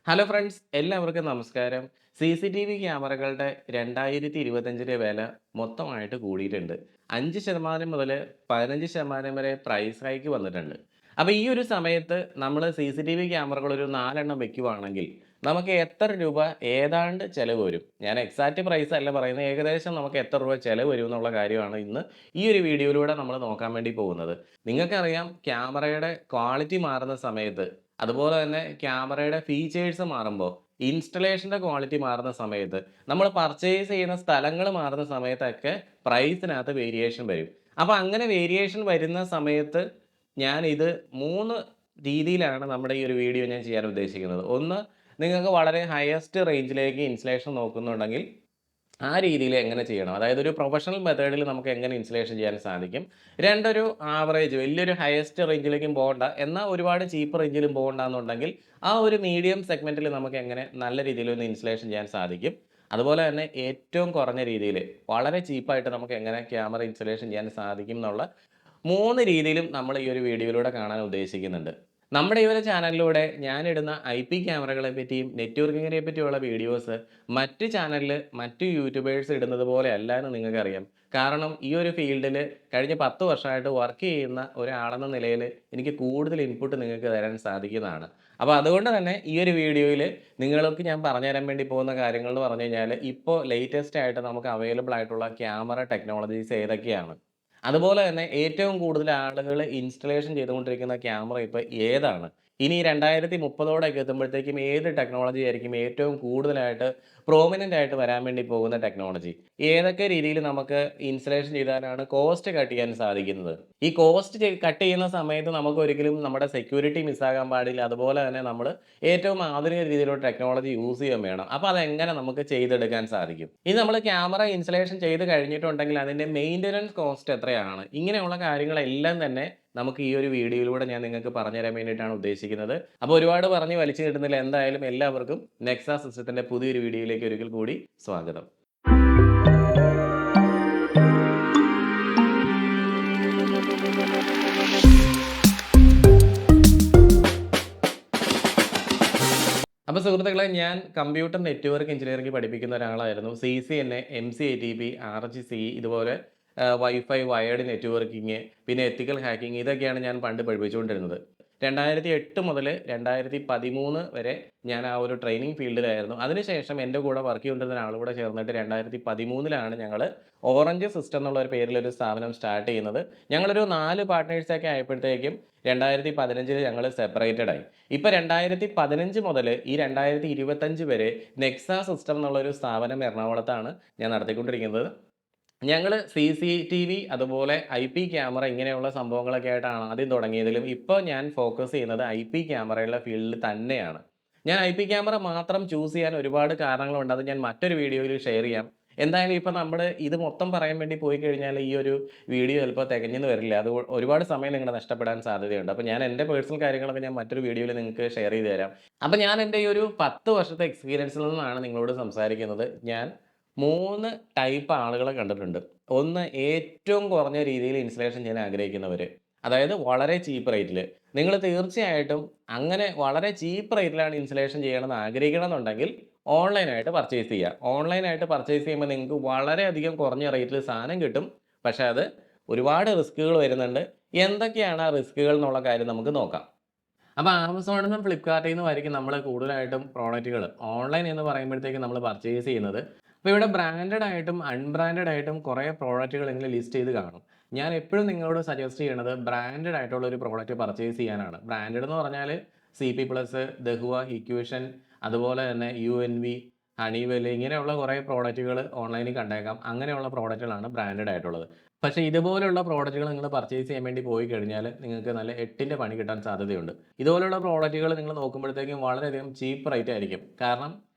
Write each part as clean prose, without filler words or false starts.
Hello friends, എല്ലാവർക്കും നമസ്കാരം. CCTV ക്യാമറകളുടെ 2025 വില മൊത്തമായിട്ട് കൂടിയിട്ടുണ്ട്. 5% മുതൽ 15% വരെ പ്രൈസ് ഹൈക്ക് വന്നിട്ടുണ്ട്. അപ്പോൾ ഈ ഒരു സമയത്ത് നമ്മൾ CCTV ക്യാമറകൾ ഒരു 4 എണ്ണം വെക്കുകയാണെങ്കിൽ നമുക്ക് എത്ര രൂപ ഏതാണ്ട് ചിലവ് വരും? ഞാൻ എക്സാക്റ്റ് പ്രൈസ് അല്ല പറയുന്നത്. ഏകദേശം നമുക്ക് എത്ര രൂപ ചിലവ് വരും എന്നുള്ള കാര്യമാണ് ഇന്ന് ഈ ഒരു വീഡിയോയിലൂടെ നമ്മൾ നോക്കാൻ വേണ്ടി പോകുന്നത്. നിങ്ങൾക്കറിയാം, ക്യാമറയുടെ ക്വാളിറ്റി മാറുന്ന സമയത്ത്, അതുപോലെ തന്നെ ക്യാമറയുടെ ഫീച്ചേഴ്സ് മാറുമ്പോൾ, ഇൻസ്റ്റലേഷൻ്റെ ക്വാളിറ്റി മാറുന്ന സമയത്ത്, നമ്മൾ പർച്ചേസ് ചെയ്യുന്ന സ്ഥലങ്ങൾ മാറുന്ന സമയത്തൊക്കെ പ്രൈസിനകത്ത് വേരിയേഷൻ വരും. അപ്പോൾ അങ്ങനെ വേരിയേഷൻ വരുന്ന സമയത്ത് ഞാനിത് 3 രീതിയിലാണ് നമ്മുടെ ഈ ഒരു വീഡിയോ ഞാൻ ചെയ്യാൻ ഉദ്ദേശിക്കുന്നത്. ഒന്ന്, നിങ്ങൾക്ക് വളരെ ഹയസ്റ്റ് റേഞ്ചിലേക്ക് ഇൻസ്റ്റലേഷൻ നോക്കുന്നുണ്ടെങ്കിൽ ആ രീതിയിൽ എങ്ങനെ ചെയ്യണം? അതായത് ഒരു പ്രൊഫഷണൽ മെത്തേഡിൽ നമുക്ക് എങ്ങനെ ഇൻസ്റ്റലേഷൻ ചെയ്യാൻ സാധിക്കും? 2, ഒരു ആവറേജ് വലിയൊരു ഹയസ്റ്റ് റേഞ്ചിലേക്കും പോകണ്ട, എന്നാൽ ഒരുപാട് ചീപ്പ് റേഞ്ചിലും പോകണ്ടെന്നുണ്ടെങ്കിൽ ആ ഒരു മീഡിയം സെഗ്മെന്റിൽ നമുക്ക് എങ്ങനെ നല്ല രീതിയിൽ ഒന്ന് ഇൻസ്റ്റലേഷൻ ചെയ്യാൻ സാധിക്കും? അതുപോലെ തന്നെ ഏറ്റവും കുറഞ്ഞ രീതിയിൽ വളരെ ചീപ്പായിട്ട് നമുക്ക് എങ്ങനെ ക്യാമറ ഇൻസ്റ്റലേഷൻ ചെയ്യാൻ സാധിക്കും എന്നുള്ള 3 രീതിയിലും നമ്മൾ ഈ ഒരു വീഡിയോയിലൂടെ കാണാൻ ഉദ്ദേശിക്കുന്നുണ്ട്. നമ്മുടെ ഈ ഒരു ചാനലിലൂടെ ഞാനിടുന്ന IP ക്യാമറകളെ പറ്റിയും നെറ്റ്വർക്കിങ്ങിനെ പറ്റിയുള്ള വീഡിയോസ് മറ്റ് ചാനലിൽ മറ്റ് യൂട്യൂബേഴ്സ് ഇടുന്നത് പോലെ അല്ല എന്ന് നിങ്ങൾക്കറിയാം. കാരണം ഈ ഒരു ഫീൽഡിൽ കഴിഞ്ഞ 10 വർഷമായിട്ട് വർക്ക് ചെയ്യുന്ന ഒരാളെന്ന നിലയിൽ എനിക്ക് കൂടുതൽ ഇൻപുട്ട് നിങ്ങൾക്ക് തരാൻ സാധിക്കുന്നതാണ്. അപ്പോൾ അതുകൊണ്ട് തന്നെ ഈ ഒരു വീഡിയോയിൽ നിങ്ങൾക്ക് ഞാൻ പറഞ്ഞു തരാൻ വേണ്ടി പോകുന്ന കാര്യങ്ങൾ എന്ന് പറഞ്ഞു കഴിഞ്ഞാൽ, ഇപ്പോൾ ലേറ്റസ്റ്റ് ആയിട്ട് നമുക്ക് അവൈലബിൾ ആയിട്ടുള്ള ക്യാമറ ടെക്നോളജീസ് ഏതൊക്കെയാണ്? അതുപോലെ തന്നെ ഏറ്റവും കൂടുതൽ ആളുകൾ ഇൻസ്റ്റലേഷൻ ചെയ്തുകൊണ്ടിരിക്കുന്ന ക്യാമറ ഇപ്പോൾ ഏതാണ്? ഇനി 2030 എത്തുമ്പോഴത്തേക്കും ഏത് ടെക്നോളജി ആയിരിക്കും ഏറ്റവും കൂടുതലായിട്ട് പ്രോമിനന്റ് ആയിട്ട് വരാൻ വേണ്ടി പോകുന്ന ടെക്നോളജി? ഏതൊക്കെ രീതിയിൽ നമുക്ക് ഇൻസ്റ്റലേഷൻ ചെയ്താലാണ് കോസ്റ്റ് കട്ട് ചെയ്യാൻ സാധിക്കുന്നത്? ഈ കോസ്റ്റ് കട്ട് ചെയ്യുന്ന സമയത്ത് നമുക്ക് ഒരിക്കലും നമ്മുടെ സെക്യൂരിറ്റി മിസ്സാകാൻ പാടില്ല. അതുപോലെ തന്നെ നമ്മൾ ഏറ്റവും ആധുനിക രീതിയിലുള്ള ടെക്നോളജി യൂസ് ചെയ്യുകയും വേണം. അപ്പോൾ അതെങ്ങനെ നമുക്ക് ചെയ്തെടുക്കാൻ സാധിക്കും? ഇനി നമ്മൾ ക്യാമറ ഇൻസ്റ്റലേഷൻ ചെയ്ത് കഴിഞ്ഞിട്ടുണ്ടെങ്കിൽ അതിൻ്റെ മെയിൻ്റനൻസ് കോസ്റ്റ് എത്രയാണ്? ഇങ്ങനെയുള്ള കാര്യങ്ങളെല്ലാം തന്നെ നമുക്ക് ഈ ഒരു വീഡിയോയിലൂടെ ഞാൻ നിങ്ങൾക്ക് പറഞ്ഞു തരാൻ വേണ്ടിയിട്ടാണ് ഉദ്ദേശിക്കുന്നത്. അപ്പോൾ ഒരുപാട് പറഞ്ഞ് വലിച്ചു കിട്ടുന്നില്ല. എന്തായാലും എല്ലാവർക്കും നെക്സ സിസ്റ്റത്തിൻ്റെ പുതിയൊരു വീഡിയോയിലേക്ക് ഒരിക്കൽ കൂടി സ്വാഗതം. അപ്പോൾ സുഹൃത്തുക്കളെ, ഞാൻ കമ്പ്യൂട്ടർ നെറ്റ്വർക്ക് എഞ്ചിനീയറിംഗ് പഠിപ്പിക്കുന്ന ഒരാളായിരുന്നു. CCNA, MCATP, RGCE, ഇതുപോലെ വൈഫൈ, വയേർഡ് നെറ്റ്വർക്കിംഗ്, പിന്നെ എത്തിക്കൽ ഹാക്കിംഗ്, ഇതൊക്കെയാണ് ഞാൻ പണ്ട് പഠിപ്പിച്ചുകൊണ്ടിരുന്നത്. 2008 മുതൽ 2013 വരെ ഞാൻ ആ ഒരു ട്രെയിനിങ് ഫീൽഡിലായിരുന്നു. അതിനുശേഷം എൻ്റെ കൂടെ വർക്ക് ചെയ്തുകൊണ്ടിരുന്ന ഒരാൾ കൂടെ ചേർന്നിട്ട് 2013 ഞങ്ങൾ ഓറഞ്ച് സിസ്റ്റം എന്നുള്ള ഒരു പേരിലൊരു സ്ഥാപനം സ്റ്റാർട്ട് ചെയ്യുന്നത്. ഞങ്ങളൊരു 4 പാർട്ട്നേഴ്സൊക്കെ ആയപ്പോഴത്തേക്കും 2015 ഞങ്ങൾ സെപ്പറേറ്റഡ് ആയി. ഇപ്പോൾ 2015 മുതൽ ഈ 2025 വരെ നെക്സ സിസ്റ്റം എന്നുള്ളൊരു സ്ഥാപനം എറണാകുളത്താണ് ഞാൻ നടത്തിക്കൊണ്ടിരിക്കുന്നത്. ഞങ്ങൾ CCTV, അതുപോലെ IP ക്യാമറ, ഇങ്ങനെയുള്ള സംഭവങ്ങളൊക്കെ ആയിട്ടാണ് ആദ്യം തുടങ്ങിയതിലും ഇപ്പോൾ ഞാൻ ഫോക്കസ് ചെയ്യുന്നത് IP ക്യാമറയുള്ള ഫീൽഡിൽ തന്നെയാണ്. ഞാൻ IP ക്യാമറ മാത്രം ചൂസ് ചെയ്യാൻ ഒരുപാട് കാരണങ്ങളുണ്ട്. അത് ഞാൻ മറ്റൊരു വീഡിയോയിൽ ഷെയർ ചെയ്യാം. എന്തായാലും ഇപ്പോൾ നമ്മൾ ഇത് മൊത്തം പറയാൻ വേണ്ടി പോയി കഴിഞ്ഞാൽ ഈ ഒരു വീഡിയോ ചിലപ്പോൾ തികഞ്ഞെന്ന് വരില്ല. അത് ഒരുപാട് സമയം നിങ്ങളുടെ നഷ്ടപ്പെടാൻ സാധ്യതയുണ്ട്. അപ്പോൾ ഞാൻ എൻ്റെ പേഴ്സണൽ കാര്യങ്ങളൊക്കെ ഞാൻ മറ്റൊരു വീഡിയോയിൽ നിങ്ങൾക്ക് ഷെയർ ചെയ്ത് തരാം. അപ്പോൾ ഞാൻ എൻ്റെ ഈ ഒരു 10 വർഷത്തെ എക്സ്പീരിയൻസിൽ നിന്നാണ് നിങ്ങളോട് സംസാരിക്കുന്നത്. ഞാൻ 3 ടൈപ്പ് ആളുകളെ കണ്ടിട്ടുണ്ട്. ഒന്ന്, ഏറ്റവും കുറഞ്ഞ രീതിയിൽ ഇൻസ്റ്റലേഷൻ ചെയ്യാൻ ആഗ്രഹിക്കുന്നവർ. അതായത് വളരെ ചീപ്പ് റേറ്റിൽ. നിങ്ങൾ തീർച്ചയായിട്ടും അങ്ങനെ വളരെ ചീപ്പ് റേറ്റിലാണ് ഇൻസ്റ്റലേഷൻ ചെയ്യണമെന്ന് ആഗ്രഹിക്കണമെന്നുണ്ടെങ്കിൽ ഓൺലൈനായിട്ട് പർച്ചേസ് ചെയ്യുക. ഓൺലൈനായിട്ട് പർച്ചേസ് ചെയ്യുമ്പോൾ നിങ്ങൾക്ക് വളരെയധികം കുറഞ്ഞ റേറ്റിൽ സാധനം കിട്ടും. പക്ഷേ അത് ഒരുപാട് റിസ്കുകൾ വരുന്നുണ്ട്. എന്തൊക്കെയാണ് ആ റിസ്കുകൾ എന്നുള്ള കാര്യം നമുക്ക് നോക്കാം. അപ്പോൾ ആമസോണിൽ നിന്നും ഫ്ലിപ്കാർട്ടിൽ നിന്നും ആയിരിക്കും നമ്മൾ കൂടുതലായിട്ടും പ്രോഡക്റ്റുകൾ ഓൺലൈൻ എന്ന് പറയുമ്പോഴത്തേക്കും നമ്മൾ പർച്ചേസ് ചെയ്യുന്നത്. അപ്പോൾ ഇവിടെ ബ്രാൻഡഡ് ആയിട്ടും അൺബ്രാൻഡഡ് ആയിട്ടും കുറേ പ്രോഡക്റ്റുകൾ നിങ്ങൾ ലിസ്റ്റ് ചെയ്ത് കാണും. ഞാൻ എപ്പോഴും നിങ്ങളോട് സജസ്റ്റ് ചെയ്യണത് ബ്രാൻഡഡ് ആയിട്ടുള്ള ഒരു പ്രോഡക്റ്റ് പർച്ചേസ് ചെയ്യാനാണ്. ബ്രാൻഡഡ് എന്ന് പറഞ്ഞാൽ CP+, ദഹുവ, ഇക്വേഷൻ, അതുപോലെ തന്നെ UNV, ഹണിവെൽ, ഇങ്ങനെയുള്ള കുറേ പ്രോഡക്റ്റുകൾ ഓൺലൈനിൽ കണ്ടേക്കാം. അങ്ങനെയുള്ള പ്രോഡക്റ്റുകളാണ് ബ്രാൻഡഡ് ആയിട്ടുള്ളത്. പക്ഷേ ഇതുപോലുള്ള പ്രോഡക്റ്റുകൾ നിങ്ങൾ പർച്ചേസ് ചെയ്യാൻ വേണ്ടി പോയി കഴിഞ്ഞാൽ നിങ്ങൾക്ക് നല്ല 8ൻ്റെ പണി കിട്ടാൻ സാധ്യതയുണ്ട്. ഇതുപോലുള്ള പ്രോഡക്റ്റുകൾ നിങ്ങൾ നോക്കുമ്പോഴത്തേക്കും വളരെയധികം ചീപ്പ് റേറ്റ് ആയിരിക്കും. കാരണം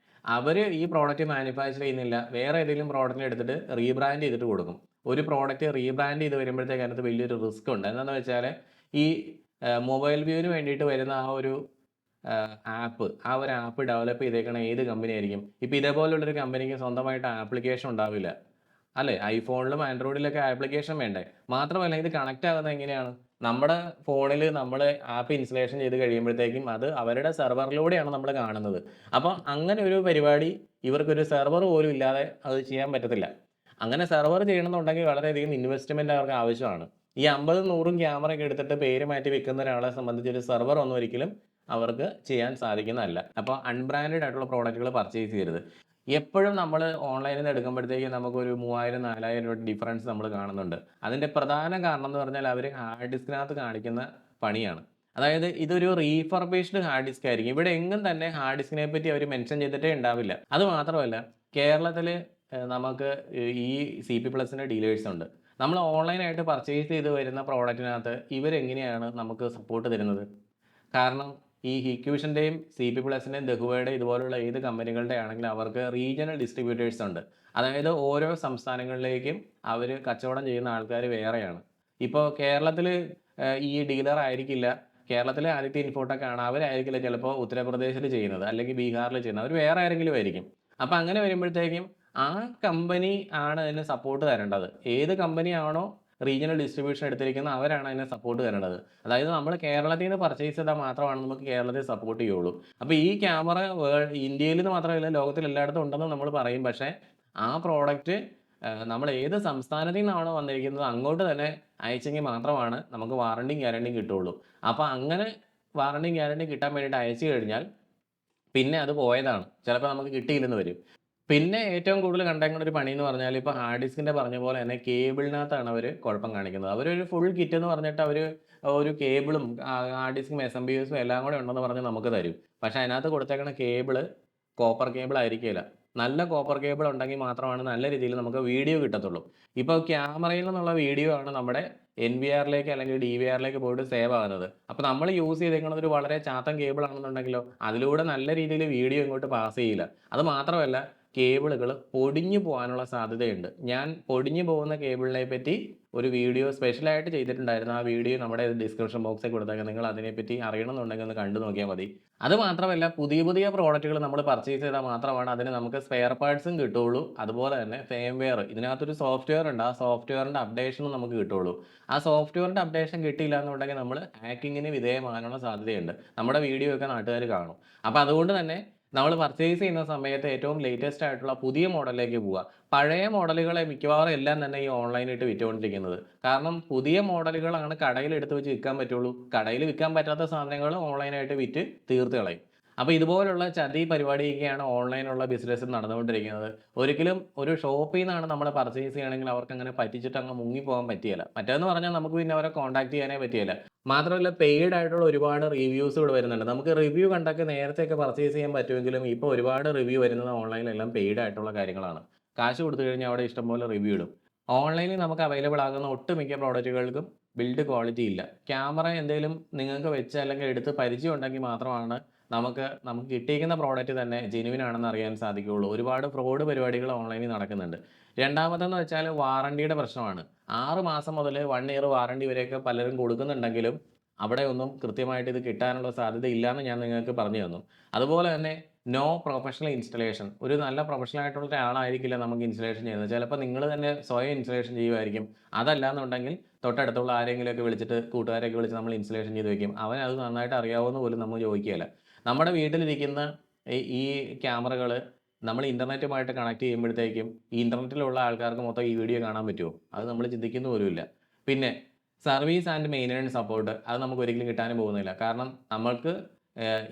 അവർ ഈ പ്രോഡക്റ്റ് മാനുഫാക്ചർ ചെയ്യുന്നില്ല, വേറെ ഏതെങ്കിലും പ്രോഡക്റ്റിനെ എടുത്തിട്ട് റീബ്രാൻഡ് ചെയ്തിട്ട് കൊടുക്കും. ഒരു പ്രോഡക്റ്റ് റീബ്രാൻഡ് ചെയ്ത് വരുമ്പോഴത്തേക്ക് അതിനകത്ത് വലിയൊരു റിസ്ക് ഉണ്ട്. എന്താണെന്ന് വെച്ചാൽ ഈ മൊബൈൽ വ്യൂവിന് വേണ്ടിയിട്ട് വരുന്ന ആ ഒരു ഒരു ആപ്പ് ഡെവലപ്പ് ചെയ്തേക്കണ ഏത് കമ്പനി ആയിരിക്കും? ഇപ്പോൾ ഇതേപോലുള്ളൊരു കമ്പനിക്ക് സ്വന്തമായിട്ട് ആപ്ലിക്കേഷൻ ഉണ്ടാവില്ല, അല്ലേ? ഐഫോണിലും ആൻഡ്രോയിഡിലൊക്കെ ആപ്ലിക്കേഷൻ വേണ്ടേ? മാത്രമല്ല ഇത് കണക്റ്റ് ആകുന്നത് എങ്ങനെയാണ്? നമ്മുടെ ഫോണിൽ നമ്മൾ ആപ്പ് ഇൻസ്റ്റലേഷൻ ചെയ്ത് കഴിയുമ്പോഴത്തേക്കും അത് അവരുടെ സെർവറിലൂടെയാണ് നമ്മൾ കാണുന്നത്. അപ്പോൾ അങ്ങനെ ഒരു പരിപാടി ഇവർക്കൊരു സെർവർ പോലും ഇല്ലാതെ അത് ചെയ്യാൻ പറ്റത്തില്ല. അങ്ങനെ സെർവർ ചെയ്യണമെന്നുണ്ടെങ്കിൽ വളരെയധികം ഇൻവെസ്റ്റ്മെന്റ് അവർക്ക് ആവശ്യമാണ്. ഈ 50, 100 ക്യാമറയൊക്കെ എടുത്തിട്ട് പേര് മാറ്റി വെക്കുന്ന ഒരാളെ സംബന്ധിച്ച് ഒരു സെർവർ ഒന്നും ഒരിക്കലും അവർക്ക് ചെയ്യാൻ സാധിക്കുന്നതല്ല. അപ്പോൾ അൺബ്രാൻഡഡ് ആയിട്ടുള്ള പ്രോഡക്റ്റുകൾ പർച്ചേസ് ചെയ്യരുത്. എപ്പോഴും നമ്മൾ ഓൺലൈനിൽ നിന്ന് എടുക്കുമ്പോഴത്തേക്കും നമുക്കൊരു 3000, 4000 രൂപ ഡിഫറൻസ് നമ്മൾ കാണുന്നുണ്ട്. അതിൻ്റെ പ്രധാന കാരണം എന്ന് പറഞ്ഞാൽ അവർ ഹാർഡ് ഡിസ്കിനകത്ത് കാണിക്കുന്ന പണിയാണ്. അതായത് ഇതൊരു റീഫർബിഷ്ഡ് ഹാർഡ് ഡിസ്ക് ആയിരിക്കും. ഇവിടെ എങ്ങും തന്നെ ഹാർഡ് ഡിസ്കിനെ പറ്റി അവർ മെൻഷൻ ചെയ്തിട്ടേ ഉണ്ടാവില്ല. അത് മാത്രമല്ല കേരളത്തിൽ നമുക്ക് ഈ CP+ന്റെ ഡീലേഴ്സ് ഉണ്ട്. നമ്മൾ ഓൺലൈനായിട്ട് പർച്ചേസ് ചെയ്ത് വരുന്ന പ്രോഡക്റ്റിനകത്ത് ഇവരെങ്ങനെയാണ് നമുക്ക് സപ്പോർട്ട് തരുന്നത്? കാരണം ഈ ഹിക്യൂഷൻ്റെയും CP+ൻ്റെയും ദഹുവയുടെയും ഇതുപോലുള്ള ഏത് കമ്പനികളുടെ ആണെങ്കിലും അവർക്ക് റീജിയണൽ ഡിസ്ട്രിബ്യൂട്ടേഴ്സ് ഉണ്ട്. അതായത് ഓരോ സംസ്ഥാനങ്ങളിലേക്കും അവർ കച്ചവടം ചെയ്യുന്ന ആൾക്കാർ വേറെയാണ്. ഇപ്പോൾ കേരളത്തിൽ ഈ ഡീലർ ആയിരിക്കില്ല. കേരളത്തിലെ ആദിത്യ ഇൻഫോടെക് ആണ്. അവരായിരിക്കില്ല ചിലപ്പോൾ ഉത്തർപ്രദേശിൽ ചെയ്യുന്നത്, അല്ലെങ്കിൽ ബീഹാറിൽ ചെയ്യുന്നത്. അവർ വേറെ ആരെങ്കിലും ആയിരിക്കും. അപ്പോൾ അങ്ങനെ വരുമ്പോഴത്തേക്കും ആ കമ്പനി ആണ് അതിന് സപ്പോർട്ട് തരേണ്ടത്. ഏത് കമ്പനിയാണോ റീജിയണൽ ഡിസ്ട്രിബ്യൂഷൻ എടുത്തിരിക്കുന്നത് അവരാണ് അതിനെ സപ്പോർട്ട് തരേണ്ടത്. അതായത് നമ്മൾ കേരളത്തിൽ നിന്ന് പർച്ചേസ് ചെയ്താൽ മാത്രമാണ് നമുക്ക് കേരളത്തിൽ സപ്പോർട്ട് ചെയ്യുള്ളൂ. അപ്പോൾ ഈ ക്യാമറ ഇന്ത്യയിൽ നിന്ന് മാത്രമല്ല ലോകത്തിൽ എല്ലായിടത്തും ഉണ്ടെന്ന് നമ്മൾ പറയും. പക്ഷേ ആ പ്രോഡക്റ്റ് നമ്മൾ ഏത് സംസ്ഥാനത്തിൽ നിന്നാണോ വന്നിരിക്കുന്നത് അങ്ങോട്ട് തന്നെ അയച്ചെങ്കിൽ മാത്രമാണ് നമുക്ക് വാറണ്ടിയും ഗ്യാരണ്ടിയും കിട്ടുള്ളൂ. അപ്പോൾ അങ്ങനെ വാറണ്ടിയും ഗ്യാരണ്ടിയും കിട്ടാൻ വേണ്ടിയിട്ട് അയച്ചു കഴിഞ്ഞാൽ പിന്നെ അത് പോയതാണ്. ചിലപ്പോൾ നമുക്ക് കിട്ടിയില്ലെന്ന് വരും. പിന്നെ ഏറ്റവും കൂടുതൽ കണ്ടേക്കുന്ന ഒരു പണി എന്ന് പറഞ്ഞാൽ ഇപ്പോൾ ഹാർഡ് ഡിസ്കിൻ്റെ പറഞ്ഞ പോലെ തന്നെ കേബിളിനകത്താണ് അവർ കുഴപ്പം കാണിക്കുന്നത്. അവരൊരു ഫുൾ കിറ്റ് എന്ന് പറഞ്ഞിട്ട് അവർ ഒരു കേബിളും ഹാർഡ് ഡിസ്കും SMPSും എല്ലാം കൂടെ ഉണ്ടെന്ന് പറഞ്ഞ് നമുക്ക് തരും. പക്ഷേ അതിനകത്ത് കൊടുത്തേക്കുന്ന കേബിള് കോപ്പർ കേബിൾ ആയിരിക്കില്ല. നല്ല കോപ്പർ കേബിൾ ഉണ്ടെങ്കിൽ മാത്രമാണ് നല്ല രീതിയിൽ നമുക്ക് വീഡിയോ കിട്ടത്തുള്ളൂ. ഇപ്പോൾ ക്യാമറയിൽ നിന്നുള്ള വീഡിയോ ആണ് നമ്മുടെ NVRലേക്ക് അല്ലെങ്കിൽ DVRലേക്ക് പോയിട്ട് സേവ് ആകുന്നത്. അപ്പോൾ നമ്മൾ യൂസ് ചെയ്തേക്കുന്നത് ഒരു വളരെ ചാത്തൻ കേബിൾ ആണെന്നുണ്ടെങ്കിലോ അതിലൂടെ നല്ല രീതിയിൽ വീഡിയോ ഇങ്ങോട്ട് പാസ് ചെയ്യില്ല. അത് മാത്രമല്ല കേബിളുകൾ പൊടിഞ്ഞു പോകാനുള്ള സാധ്യതയുണ്ട്. ഞാൻ പൊടിഞ്ഞു പോകുന്ന കേബിളിനെ പറ്റി ഒരു വീഡിയോ സ്പെഷ്യലായിട്ട് ചെയ്തിട്ടുണ്ടായിരുന്നു. ആ വീഡിയോ നമ്മുടെ ഡിസ്ക്രിപ്ഷൻ ബോക്സിൽ കൊടുത്തേക്കാം. നിങ്ങൾ അതിനെപ്പറ്റി അറിയണമെന്നുണ്ടെങ്കിൽ ഒന്ന് കണ്ടു നോക്കിയാൽ മതി. അത് മാത്രമല്ല പുതിയ പുതിയ പ്രോഡക്റ്റുകൾ നമ്മൾ പർച്ചേസ് ചെയ്താൽ മാത്രമാണ് അതിന് നമുക്ക് സ്പെയർ പാർട്സും കിട്ടുള്ളൂ. അതുപോലെ തന്നെ ഫേംവെയർ, ഇതിനകത്തൊരു സോഫ്റ്റ്വെയർ ഉണ്ട്. ആ സോഫ്റ്റ്വെയറിൻ്റെ അപ്ഡേഷനും നമുക്ക് കിട്ടുള്ളൂ. ആ സോഫ്റ്റ്വെയറിൻ്റെ അപ്ഡേഷൻ കിട്ടിയില്ല എന്നുണ്ടെങ്കിൽ നമ്മൾ ഹാക്കിങ്ങിന് വിധേയമാകാനുള്ള സാധ്യതയുണ്ട്. നമ്മുടെ വീഡിയോ ഒക്കെ നാട്ടുകാർ കാണും. അപ്പോൾ അതുകൊണ്ട് തന്നെ നമ്മൾ പർച്ചേസ് ചെയ്യുന്ന സമയത്ത് ഏറ്റവും ലേറ്റസ്റ്റ് ആയിട്ടുള്ള പുതിയ മോഡലിലേക്ക് പോവുക. പഴയ മോഡലുകളെ മിക്കവാറും എല്ലാം തന്നെ ഈ ഓൺലൈനായിട്ട് വിറ്റുകൊണ്ടിരിക്കുന്നത്. കാരണം പുതിയ മോഡലുകളാണ് കടയിൽ എടുത്ത് വെച്ച് വിൽക്കാൻ പറ്റുള്ളൂ. കടയിൽ വിൽക്കാൻ പറ്റാത്ത സാധനങ്ങൾ ഓൺലൈനായിട്ട് വിറ്റ് തീർത്ത് കളയും. അപ്പോൾ ഇതുപോലുള്ള ചതി പരിപാടിയൊക്കെയാണ് ഓൺലൈനുള്ള ബിസിനസ്സിൽ നടന്നുകൊണ്ടിരിക്കുന്നത്. ഒരിക്കലും ഒരു ഷോപ്പിൽ നിന്നാണ് നമ്മൾ പർച്ചേസ് ചെയ്യണമെങ്കിൽ അവർക്ക് അങ്ങനെ പറ്റിച്ചിട്ട് അങ്ങ് മുങ്ങിപ്പോകാൻ പറ്റുകയില്ല. മറ്റേതെന്ന് പറഞ്ഞാൽ നമുക്ക് പിന്നെ അവരെ കോൺടാക്ട് ചെയ്യാനേ പറ്റുകയില്ല. മാത്രമല്ല പെയ്ഡ് ആയിട്ടുള്ള ഒരുപാട് റിവ്യൂസ് ഇവിടെ വരുന്നുണ്ട്. നമുക്ക് റിവ്യൂ കണ്ടൊക്കെ നേരത്തെയൊക്കെ പർച്ചേസ് ചെയ്യാൻ പറ്റുമെങ്കിലും ഇപ്പോൾ ഒരുപാട് റിവ്യൂ വരുന്നത് ഓൺലൈനിലെല്ലാം പെയ്ഡ് ആയിട്ടുള്ള കാര്യങ്ങളാണ്. കാശ് കൊടുത്തു കഴിഞ്ഞാൽ അവിടെ ഇഷ്ടംപോലെ റിവ്യൂ ഇടും. ഓൺലൈനിൽ നമുക്ക് അവൈലബിൾ ആകുന്ന ഒട്ടുമിക്ക പ്രോഡക്റ്റുകൾക്കും ബിൽഡ് ക്വാളിറ്റി ഇല്ല. ക്യാമറ എന്തെങ്കിലും നിങ്ങൾക്ക് വെച്ച് അല്ലെങ്കിൽ എടുത്ത് പരിചയം ഉണ്ടെങ്കിൽ മാത്രമാണ് നമുക്ക് കിട്ടിയിരിക്കുന്ന പ്രോഡക്റ്റ് തന്നെ ജെന്യുവിൻ ആണെന്ന് അറിയാൻ സാധിക്കുകയുള്ളൂ. ഒരുപാട് ഫ്രോഡ് പരിപാടികൾ ഓൺലൈനിൽ നടക്കുന്നുണ്ട്. രണ്ടാമതെന്ന് വെച്ചാൽ വാറണ്ടിയുടെ പ്രശ്നമാണ്. 6 മാസം മുതൽ 1 ഇയർ വാറണ്ടി വരെയൊക്കെ പലരും കൊടുക്കുന്നുണ്ടെങ്കിലും അവിടെ ഒന്നും കൃത്യമായിട്ട് ഇത് കിട്ടാനുള്ള സാധ്യത ഇല്ലയെന്ന് ഞാൻ നിങ്ങൾക്ക് പറഞ്ഞു തന്നു. അതുപോലെ തന്നെ നോ പ്രൊഫഷണൽ ഇൻസ്റ്റലേഷൻ. ഒരു നല്ല പ്രൊഫഷണൽ ആയിട്ടുള്ള ഒരാളായിരിക്കില്ല നമുക്ക് ഇൻസ്റ്റലേഷൻ ചെയ്യുന്നത്. ചിലപ്പോൾ നിങ്ങൾ തന്നെ സ്വയം ഇൻസ്റ്റലേഷൻ ചെയ്യുമായിരിക്കും. അതല്ലാന്നുണ്ടെങ്കിൽ തൊട്ടടുത്തുള്ള ആരെങ്കിലുമൊക്കെ വിളിച്ചിട്ട് കൂട്ടുകാരെയൊക്കെ വിളിച്ച് നമ്മൾ ഇൻസ്റ്റലേഷൻ ചെയ്ത് വെക്കും. അവൻ അത് നന്നായിട്ട് അറിയാവുന്ന പോലും നമ്മൾ ചോദിക്കുകയില്ല. നമ്മുടെ വീട്ടിലിരിക്കുന്ന ഈ ക്യാമറകൾ നമ്മൾ ഇൻ്റർനെറ്റുമായിട്ട് കണക്ട് ചെയ്യുമ്പോഴത്തേക്കും ഈ ഇൻ്റർനെറ്റിലുള്ള ആൾക്കാർക്ക് മൊത്തം ഈ വീഡിയോ കാണാൻ പറ്റുമോ? അത് നമ്മൾ ചിന്തിക്കുന്ന പോലുമില്ല. പിന്നെ സർവീസ് ആൻഡ് മെയിൻ്റനൻസ് സപ്പോർട്ട് അത് നമുക്ക് ഒരിക്കലും കിട്ടാനും പോകുന്നില്ല. കാരണം നമ്മൾക്ക്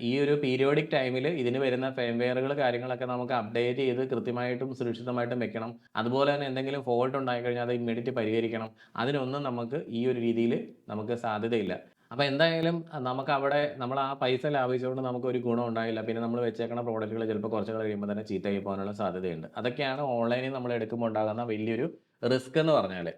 ഈ ഒരു പീരിയോഡിക് ടൈമിൽ ഇതിന് വരുന്ന ഫേംവെയറുകൾ കാര്യങ്ങളൊക്കെ നമുക്ക് അപ്ഡേറ്റ് ചെയ്ത് കൃത്യമായിട്ടും സുരക്ഷിതമായിട്ടും വെക്കണം. അതുപോലെ തന്നെ എന്തെങ്കിലും ഫോൾട്ട് ഉണ്ടായിക്കഴിഞ്ഞാൽ അത് ഇമ്മീഡിയറ്റ് പരിഹരിക്കണം. അതിനൊന്നും നമുക്ക് ഈ ഒരു രീതിയിൽ നമുക്ക് സാധ്യതയില്ല. അപ്പോൾ എന്തായാലും നമുക്കവിടെ നമ്മൾ ആ പൈസ ലാഭിച്ചുകൊണ്ട് നമുക്കൊരു ഗുണം ഉണ്ടായില്ല. പിന്നെ നമ്മൾ വെച്ചേക്കണ പ്രോഡക്റ്റുകൾ ചിലപ്പോൾ കുറച്ച് കഴിയുമ്പോൾ തന്നെ ചീത്തയായി പോകാനുള്ള സാധ്യതയുണ്ട്. അതൊക്കെയാണ് ഓൺലൈനിൽ നമ്മൾ എടുക്കുമ്പോൾ ഉണ്ടാകുന്ന വലിയൊരു റിസ്ക് എന്ന് പറഞ്ഞാൽ.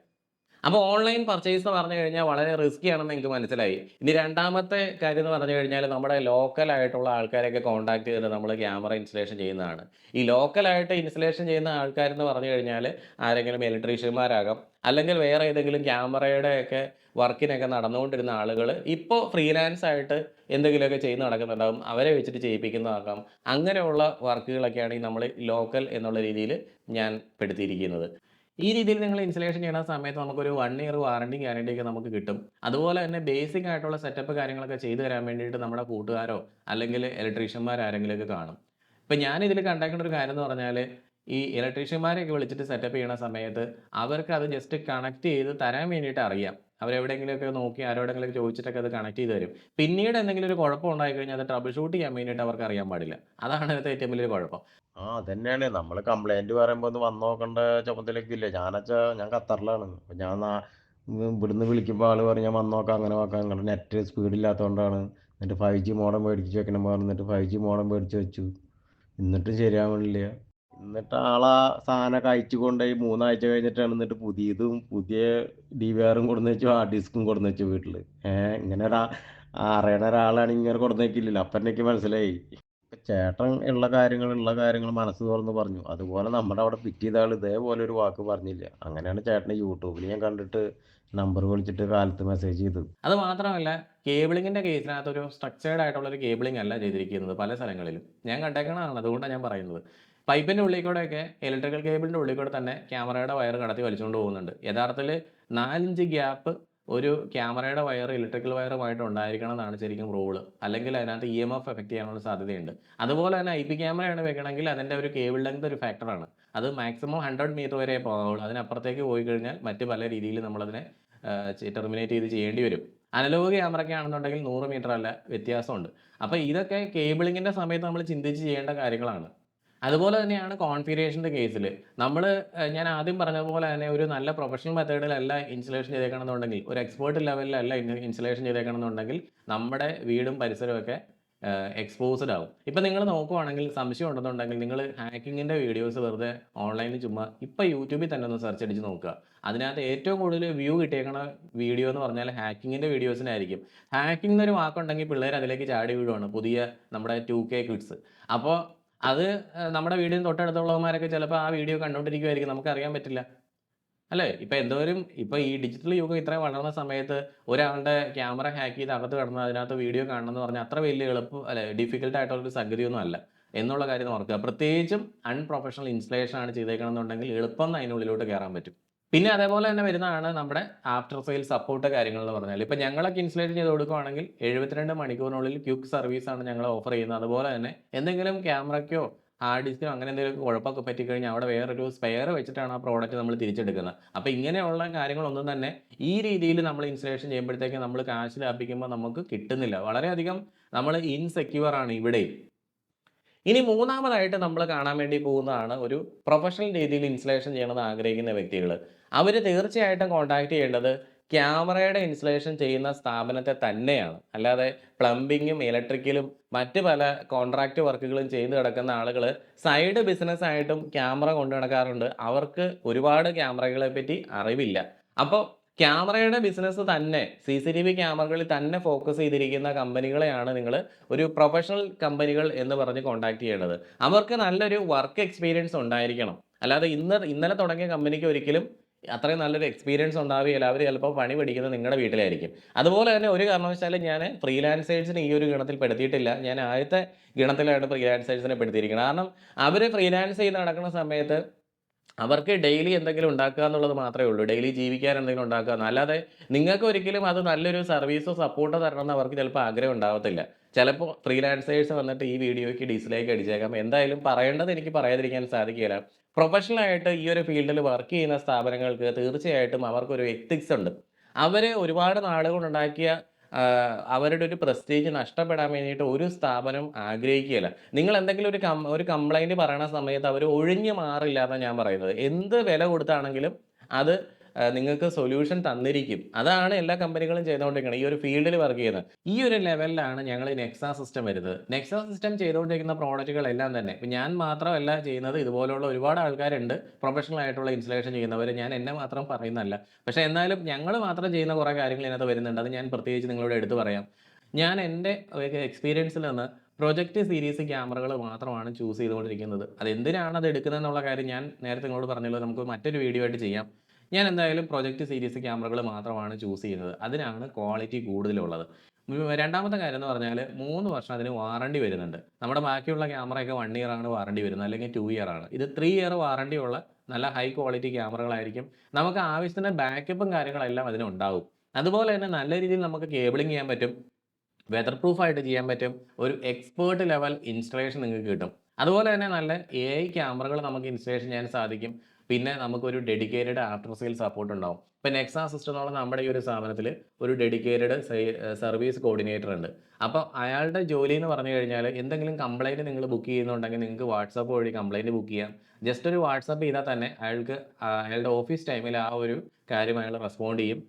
അപ്പോൾ ഓൺലൈൻ പർച്ചേസ് എന്ന് പറഞ്ഞു കഴിഞ്ഞാൽ വളരെ റിസ്കി ആണെന്ന് എനിക്ക് മനസ്സിലായി. ഇനി രണ്ടാമത്തെ കാര്യം എന്ന് പറഞ്ഞു കഴിഞ്ഞാൽ നമ്മുടെ ലോക്കൽ ആയിട്ടുള്ള ആൾക്കാരെയൊക്കെ കോൺടാക്ട് ചെയ്തിട്ട് നമ്മൾ ക്യാമറ ഇൻസ്റ്റലേഷൻ ചെയ്യുന്നതാണ്. ഈ ലോക്കലായിട്ട് ഇൻസ്റ്റലേഷൻ ചെയ്യുന്ന ആൾക്കാരെന്ന് പറഞ്ഞു കഴിഞ്ഞാൽ ആരെങ്കിലും ഇലക്ട്രീഷ്യന്മാരാകാം, അല്ലെങ്കിൽ വേറെ ഏതെങ്കിലും ക്യാമറയുടെയൊക്കെ വർക്കിനൊക്കെ നടന്നുകൊണ്ടിരുന്ന ആളുകൾ ഇപ്പോൾ ഫ്രീലാൻസ് ആയിട്ട് എന്തെങ്കിലുമൊക്കെ ചെയ്ത് നടക്കുന്നുണ്ടാകും. അവരെ വെച്ചിട്ട് ചെയ്യിപ്പിക്കുന്നതാകാം. അങ്ങനെയുള്ള വർക്കുകളൊക്കെയാണ് ഈ നമ്മൾ ലോക്കൽ എന്നുള്ള രീതിയിൽ ഞാൻ പെടുത്തിയിരിക്കുന്നത്. ഈ രീതിയിൽ നിങ്ങൾ ഇൻസ്റ്റലേഷൻ ചെയ്യുന്ന സമയത്ത് നമുക്കൊരു 1 ഇയർ വാറണ്ടി ഗ്യാരണ്ടിയൊക്കെ നമുക്ക് കിട്ടും. അതുപോലെ തന്നെ ബേസിക് ആയിട്ടുള്ള സെറ്റപ്പ് കാര്യങ്ങളൊക്കെ ചെയ്തു തരാൻ വേണ്ടിയിട്ട് നമ്മുടെ കൂട്ടുകാരോ അല്ലെങ്കിൽ ഇലക്ട്രീഷ്യന്മാർ ആരെങ്കിലുമൊക്കെ കാണും. ഇപ്പം ഞാൻ ഇതിൽ കണ്ടേക്കുന്ന ഒരു കാര്യം എന്ന് പറഞ്ഞാൽ ഈ ഇലക്ട്രീഷ്യന്മാരെയൊക്കെ വിളിച്ചിട്ട് സെറ്റപ്പ് ചെയ്യണ സമയത്ത് അവർക്ക് അത് ജസ്റ്റ് കണക്ട് ചെയ്ത് തരാൻ വേണ്ടിയിട്ട് അറിയാം. അവരെവിടെയെങ്കിലുമൊക്കെ നോക്കി ആരോടെങ്കിലുമൊക്കെ ചോദിച്ചിട്ടൊക്കെ അത് കണക്ട് ചെയ്ത് തരും. പിന്നീട് എന്തെങ്കിലും ഒരു കുഴപ്പം ഉണ്ടായി കഴിഞ്ഞാൽ അത് ട്രബിൾ ഷൂട്ട് ചെയ്യാൻ വേണ്ടിയിട്ട് അവർക്ക് അറിയാൻ പാടില്ല. അതാണ് ഇതിനകത്തെ ഏറ്റവും വലിയൊരു കുഴപ്പം. അതന്നെയാണ് നമ്മള് കംപ്ലൈന്റ് പറയുമ്പോ ഒന്ന് വന്ന് നോക്കേണ്ട ചുമതലയൊക്കെ ഞാനച്ചാ ഞാൻ ഖത്തറിലാണ്. അപ്പൊ ഇവിടുന്ന് വിളിക്കുമ്പോൾ ആള് പറഞ്ഞു ഞാൻ വന്ന് നോക്കാം അങ്ങനെ നോക്കാം നിങ്ങളുടെ നെറ്റ് സ്പീഡ് ഇല്ലാത്തതുകൊണ്ടാണ്. എന്നിട്ട് 5G മോഡം മേടിച്ച് വെക്കണം പറഞ്ഞു. എന്നിട്ട് 5G മോഡം മേടിച്ച് വെച്ചു. എന്നിട്ടും ശരിയാവണില്ല. എന്നിട്ട് സാധനമൊക്കെ അയച്ചു കൊണ്ടുപോയി 3 ആഴ്ച കഴിഞ്ഞിട്ടാണ് എന്നിട്ട് പുതിയ DVR-ഉം കൊടുന്ന് വെച്ചു, ഹാർഡ് ഡിസ്കും കൊടുന്ന് വെച്ചു വീട്ടില്. ഇങ്ങനെ അറിയണ ഒരാളാണെങ്കിൽ ഇങ്ങനെ കൊടുന്ന് വെക്കില്ലല്ലോ. അപ്പം എനിക്ക് മനസ്സിലായി. ചേട്ടൻ ഉള്ള കാര്യങ്ങൾ മനസ്സ് തുറന്ന് പറഞ്ഞു. അതുപോലെ നമ്മുടെ അവിടെ ഫിറ്റ് ചെയ്ത ആൾ ഇതേപോലെ ഒരു വാക്ക് പറഞ്ഞില്ല. അങ്ങനെയാണ് ചേട്ടനെ യൂട്യൂബിൽ ഞാൻ കണ്ടിട്ട് നമ്പർ വിളിച്ചിട്ട് കാലത്ത് മെസ്സേജ് ചെയ്തത്. അത് മാത്രമല്ല കേബിളിങ്ങിന്റെ കേസിനകത്ത് ഒരു സ്ട്രക്ചേർഡ് ആയിട്ടുള്ള ഒരു കേബിളിംഗ് അല്ല ചെയ്തിരിക്കുന്നത് പല സ്ഥലങ്ങളിലും. ഞാൻ കണ്ടേക്കണതാണ്. അതുകൊണ്ടാണ് ഞാൻ പറയുന്നത്. പൈപ്പിന്റെ ഉള്ളിൽ കൂടെയൊക്കെ ഇലക്ട്രിക്കൽ കേബിളിന്റെ ഉള്ളിൽ കൂടെ തന്നെ ക്യാമറയുടെ വയർ കടത്തി വലിച്ചുകൊണ്ട് പോകുന്നുണ്ട്. യഥാർത്ഥത്തിൽ 4 ഇഞ്ച് ഗ്യാപ്പ് ഒരു ക്യാമറയുടെ വയർ ഇലക്ട്രിക്കൽ വയറുമായിട്ട് ഉണ്ടായിരിക്കണം എന്നാണ് ശരിക്കും റൂള്. അല്ലെങ്കിൽ അതിനകത്ത് EMF എഫക്ട് ചെയ്യാനുള്ള സാധ്യതയുണ്ട്. അതുപോലെ തന്നെ IP ക്യാമറയാണ് വെക്കണമെങ്കിൽ അതിന്റെ ഒരു കേബിൾ ലെങ്ത് ഒരു ഫാക്ടറാണ്. അത് മാക്സിമം 100 മീറ്റർ വരെ പോകാവുള്ളൂ. അതിനപ്പുറത്തേക്ക് പോയി കഴിഞ്ഞാൽ മറ്റ് പല രീതിയിൽ നമ്മളതിനെ ടെർമിനേറ്റ് ചെയ്ത് ചെയ്യേണ്ടി വരും. അനലോഗ് ക്യാമറയ്ക്കാണെന്നുണ്ടെങ്കിൽ 100 മീറ്റർ അല്ല, വ്യത്യാസമുണ്ട്. അപ്പോൾ ഇതൊക്കെ കേബിളിങ്ങിന്റെ സമയത്ത് നമ്മൾ ചിന്തിച്ച് ചെയ്യേണ്ട കാര്യങ്ങളാണ്. അതുപോലെ തന്നെയാണ് കോൺഫിഗറേഷന്റെ കേസിൽ. നമ്മൾ ഞാൻ ആദ്യം പറഞ്ഞതുപോലെ തന്നെ ഒരു നല്ല പ്രൊഫഷണൽ മെത്തേഡിലല്ല ഇൻസ്റ്റലേഷൻ ചെയ്തേക്കണമെന്നുണ്ടെങ്കിൽ, ഒരു എക്സ്പേർട്ട് ലെവലിലല്ല ഇൻസ്റ്റലേഷൻ ചെയ്തേക്കണമെന്നുണ്ടെങ്കിൽ നമ്മുടെ വീടും പരിസരമൊക്കെ എക്സ്പോസ്ഡ് ആവും. ഇപ്പം നിങ്ങൾ നോക്കുവാണെങ്കിൽ സംശയം ഉണ്ടെന്നുണ്ടെങ്കിൽ നിങ്ങൾ ഹാക്കിങ്ങിന്റെ വീഡിയോസ് വെറുതെ ഓൺലൈനിൽ ചുമ്മാ ഇപ്പം യൂട്യൂബിൽ തന്നെ ഒന്ന് സെർച്ച് അടിച്ച് നോക്കുക. അതിനകത്ത് ഏറ്റവും കൂടുതൽ വ്യൂ കിട്ടിയേക്കണ വീഡിയോ എന്ന് പറഞ്ഞാൽ ഹാക്കിങ്ങിന്റെ വീഡിയോസിനായിരിക്കും. ഹാക്കിംഗ് എന്നൊരു വാക്കുണ്ടെങ്കിൽ പിള്ളേർ അതിലേക്ക് ചാടി വീഴുവാണ്, പുതിയ നമ്മുടെ 2K കിഡ്സ്. അപ്പോൾ അത് നമ്മുടെ വീടിന് തൊട്ടടുത്തുള്ളവന്മാരൊക്കെ ചിലപ്പോൾ ആ വീഡിയോ കണ്ടുകൊണ്ടിരിക്കുമായിരിക്കും, നമുക്കറിയാൻ പറ്റില്ല. അല്ലേ? ഇപ്പൊ ഈ ഡിജിറ്റൽ യുഗം ഇത്രയും വളർന്ന സമയത്ത് ഒരാളുടെ ക്യാമറ ഹാക്ക് ചെയ്ത് അകത്ത് കടന്ന് അതിനകത്ത് വീഡിയോ കാണണം എന്ന് പറഞ്ഞാൽ അത്ര വലിയ ഡിഫിക്കൽട്ട് ആയിട്ടുള്ള ഒരു സംഗതിയൊന്നും അല്ല എന്നുള്ള കാര്യം ഓർക്കുക. പ്രത്യേകിച്ചും അൺപ്രൊഫഷണൽ ഇൻസ്റ്റലേഷൻ ആണ് ചെയ്തേക്കണമെന്നുണ്ടെങ്കിൽ എളുപ്പം അതിനുള്ളിലോട്ട് കയറാൻ പറ്റും. പിന്നെ അതേപോലെ തന്നെ വരുന്നതാണ് നമ്മുടെ ആഫ്റ്റർ സെയിൽ സപ്പോർട്ട് കാര്യങ്ങൾ എന്ന് പറഞ്ഞാൽ. ഇപ്പൊ ഞങ്ങളൊക്കെ ഇൻസ്റ്റലേറ്റ് ചെയ്ത് കൊടുക്കുകയാണെങ്കിൽ 72 മണിക്കൂറിനുള്ളിൽ ക്വിക്ക് സർവീസ് ആണ് ഞങ്ങൾ ഓഫർ ചെയ്യുന്നത്. അതുപോലെ തന്നെ എന്തെങ്കിലും ക്യാമറയ്ക്കോ ഹാർഡ് ഡിസ്കിനോ അങ്ങനെ എന്തെങ്കിലും കുഴപ്പമൊക്കെ പറ്റിക്കഴിഞ്ഞാൽ അവിടെ വേറൊരു സ്പെയർ വെച്ചിട്ടാണ് ആ പ്രോഡക്റ്റ് നമ്മൾ തിരിച്ചെടുക്കുന്നത്. അപ്പോൾ ഇങ്ങനെയുള്ള കാര്യങ്ങളൊന്നും തന്നെ ഈ രീതിയിൽ നമ്മൾ ഇൻസ്റ്റലേഷൻ ചെയ്യുമ്പോഴത്തേക്ക് നമ്മൾ കാശ് ലാഭിക്കുമ്പോൾ നമുക്ക് കിട്ടുന്നില്ല. വളരെയധികം നമ്മൾ ഇൻസെക്യൂർ ആണ് ഇവിടെയും. ഇനി മൂന്നാമതായിട്ട് നമ്മൾ കാണാൻ വേണ്ടി പോകുന്നതാണ് ഒരു പ്രൊഫഷണൽ രീതിയിൽ ഇൻസ്റ്റലേഷൻ ചെയ്യണമെന്ന് ആഗ്രഹിക്കുന്ന വ്യക്തികൾ. അവർ തീർച്ചയായിട്ടും കോൺടാക്ട് ചെയ്യേണ്ടത് ക്യാമറയുടെ ഇൻസ്റ്റലേഷൻ ചെയ്യുന്ന സ്ഥാപനത്തെ തന്നെയാണ്. അല്ലാതെ പ്ലംബിങ്ങും ഇലക്ട്രിക്കലും മറ്റ് പല കോൺട്രാക്റ്റ് വർക്കുകളും ചെയ്ത് കിടക്കുന്ന ആളുകൾ സൈഡ് ബിസിനസ് ആയിട്ടും ക്യാമറ കൊണ്ടു നടക്കാറുണ്ട്. അവർക്ക് ഒരുപാട് ക്യാമറകളെ പറ്റി അറിവില്ല. അപ്പോൾ ക്യാമറയുടെ ബിസിനസ് തന്നെ CCTV ക്യാമറകളിൽ തന്നെ ഫോക്കസ് ചെയ്തിരിക്കുന്ന കമ്പനികളെയാണ് നിങ്ങൾ ഒരു പ്രൊഫഷണൽ കമ്പനികൾ എന്ന് പറഞ്ഞ് കോൺടാക്ട് ചെയ്യേണ്ടത്. അവർക്ക് നല്ലൊരു വർക്ക് എക്സ്പീരിയൻസ് ഉണ്ടായിരിക്കണം. അല്ലാതെ ഇന്നലെ തുടങ്ങിയ കമ്പനിക്ക് ഒരിക്കലും അത്രയും നല്ലൊരു എക്സ്പീരിയൻസ് ഉണ്ടാവുകയില്ല. അവർ ചിലപ്പോൾ പണി പഠിക്കുന്നത് നിങ്ങളുടെ വീട്ടിലായിരിക്കും. അതുപോലെ തന്നെ ഒരു കാരണവശാലും ഞാൻ ഫ്രീലാൻസേഴ്സിനെ ഈ ഒരു ഗണത്തിൽ പെടുത്തിയിട്ടില്ല. ഞാൻ ആദ്യത്തെ ഗണത്തിലാണ് ഫ്രീലാൻസേഴ്സിനെ പെടുത്തിയിരിക്കുന്നത്. കാരണം അവർ ഫ്രീലാൻസ് ചെയ്ത് നടക്കുന്ന സമയത്ത് അവർക്ക് ഡെയിലി എന്തെങ്കിലും ഉണ്ടാക്കുക എന്നുള്ളത് മാത്രമേ ഉള്ളൂ. ഡെയിലി ജീവിക്കാൻ എന്തെങ്കിലും ഉണ്ടാക്കുക എന്ന്. അല്ലാതെ നിങ്ങൾക്ക് ഒരിക്കലും അത് നല്ലൊരു സർവീസോ സപ്പോർട്ടോ തരണമെന്ന് അവർക്ക് ചിലപ്പോൾ ആഗ്രഹം ഉണ്ടാവത്തില്ല. ചിലപ്പോൾ ഫ്രീലാൻസേഴ്സ് വന്നിട്ട് ഈ വീഡിയോയ്ക്ക് ഡിസ്ലൈക്ക് അടിച്ചേക്കാം. എന്തായാലും പറയേണ്ടത് എനിക്ക് പറയാതിരിക്കാൻ സാധിക്കുകയില്ല. പ്രൊഫഷണലായിട്ട് ഈ ഒരു ഫീൽഡിൽ വർക്ക് ചെയ്യുന്ന സ്ഥാപനങ്ങൾക്ക് തീർച്ചയായിട്ടും അവർക്കൊരു എത്തിക്സ് ഉണ്ട്. അവർ ഒരുപാട് നാളുകൊണ്ടുണ്ടാക്കിയ അവരുടെ ഒരു പ്രസ്റ്റീജ് നഷ്ടപ്പെടാൻ വേണ്ടിയിട്ട് ഒരു സ്ഥാപനം ആഗ്രഹിക്കുകയില്ല. നിങ്ങൾ എന്തെങ്കിലും ഒരു കംപ്ലൈന്റ് പറയണ സമയത്ത് അവർ ഒഴിഞ്ഞു മാറില്ല എന്നാണ് ഞാൻ പറയുന്നത്. എന്ത് വില കൊടുത്താണെങ്കിലും അത് നിങ്ങൾക്ക് സൊല്യൂഷൻ തന്നിരിക്കും. അതാണ് എല്ലാ കമ്പനികളും ചെയ്തുകൊണ്ടിരിക്കുന്നത് ഈ ഒരു ഫീൽഡിൽ വർക്ക് ചെയ്യുന്നത്. ഈ ഒരു ലെവലിലാണ് ഞങ്ങൾ നെക്സ സിസ്റ്റം വരുന്നത്. നെക്സ സിസ്റ്റം ചെയ്തുകൊണ്ടിരിക്കുന്ന പ്രോഡക്റ്റുകളെല്ലാം തന്നെ ഇപ്പം ഞാൻ മാത്രമല്ല ചെയ്യുന്നത്, ഇതുപോലുള്ള ഒരുപാട് ആൾക്കാരുണ്ട് പ്രൊഫഷണൽ ആയിട്ടുള്ള ഇൻസ്റ്റലേഷൻ ചെയ്യുന്നവർ. ഞാൻ എന്നെ മാത്രം പറയുന്നതല്ല. പക്ഷേ എന്നാലും ഞങ്ങൾ മാത്രം ചെയ്യുന്ന കുറേ കാര്യങ്ങൾ ഇതിനകത്ത് വരുന്നുണ്ട്. അത് ഞാൻ പ്രത്യേകിച്ച് നിങ്ങളോട് എടുത്തു പറയാം. ഞാൻ എൻ്റെ എക്സ്പീരിയൻസിൽ നിന്ന് പ്രൊജക്റ്റ് സീരീസ് ക്യാമറകൾ മാത്രമാണ് ചൂസ് ചെയ്തുകൊണ്ടിരിക്കുന്നത്. അതെന്തിനാണ് അത് എടുക്കുന്നതെന്നുള്ള കാര്യം ഞാൻ നേരത്തെ നിങ്ങളോട് പറഞ്ഞല്ലോ, നമുക്ക് മറ്റൊരു വീഡിയോ ആയിട്ട് ചെയ്യാം. ഞാൻ എന്തായാലും പ്രൊജക്റ്റ് സീരീസ് ക്യാമറകൾ മാത്രമാണ് ചൂസ് ചെയ്യുന്നത്. അതിനാണ് ക്വാളിറ്റി കൂടുതലുള്ളത്. രണ്ടാമത്തെ കാര്യം എന്ന് പറഞ്ഞാൽ 3 വർഷം അതിന് വാറണ്ടി വരുന്നുണ്ട്. നമ്മുടെ ബാക്കിയുള്ള ക്യാമറയൊക്കെ 1 ഇയർ ആണ് വാറണ്ടി വരുന്നത്, അല്ലെങ്കിൽ 2 ഇയർ ആണ്. ഇത് 3 ഇയർ വാറണ്ടി ഉള്ള നല്ല ഹൈ ക്വാളിറ്റി ക്യാമറകളായിരിക്കും. നമുക്ക് ആവശ്യത്തിന് ബാക്കപ്പും കാര്യങ്ങളെല്ലാം അതിനുണ്ടാവും. അതുപോലെ തന്നെ നല്ല രീതിയിൽ നമുക്ക് കേബിളിംഗ് ചെയ്യാൻ പറ്റും. വെതർ പ്രൂഫ് ആയിട്ട് ചെയ്യാൻ പറ്റും. ഒരു എക്സ്പേർട്ട് ലെവൽ ഇൻസ്റ്റലേഷൻ നിങ്ങൾക്ക് കിട്ടും. അതുപോലെ തന്നെ നല്ല AI ക്യാമറകൾ നമുക്ക് ഇൻസ്റ്റലേഷൻ ചെയ്യാൻ സാധിക്കും. പിന്നെ നമുക്കൊരു ഡെഡിക്കേറ്റഡ് ആഫ്റ്റർ സെയിൽ സപ്പോർട്ട് ഉണ്ടാവും. ഇപ്പൊ നെക്സ സിസ്റ്റം എന്നുള്ള നമ്മുടെ ഈ ഒരു സ്ഥാപനത്തിൽ ഒരു ഡെഡിക്കേറ്റഡ് സർവീസ് കോർഡിനേറ്റർ ഉണ്ട്. അപ്പോൾ അയാളുടെ ജോലി എന്ന് പറഞ്ഞു കഴിഞ്ഞാൽ എന്തെങ്കിലും കംപ്ലൈന്റ് നിങ്ങൾ ബുക്ക് ചെയ്യുന്നുണ്ടെങ്കിൽ നിങ്ങൾക്ക് വാട്സാപ്പ് വഴി കംപ്ലൈന്റ് ബുക്ക് ചെയ്യാം. ജസ്റ്റ് ഒരു വാട്സാപ്പ് ചെയ്താൽ തന്നെ അയാൾക്ക് അയാളുടെ ഓഫീസ് ടൈമിൽ ആ ഒരു കാര്യം അയാൾ റെസ്പോണ്ട് ചെയ്യും.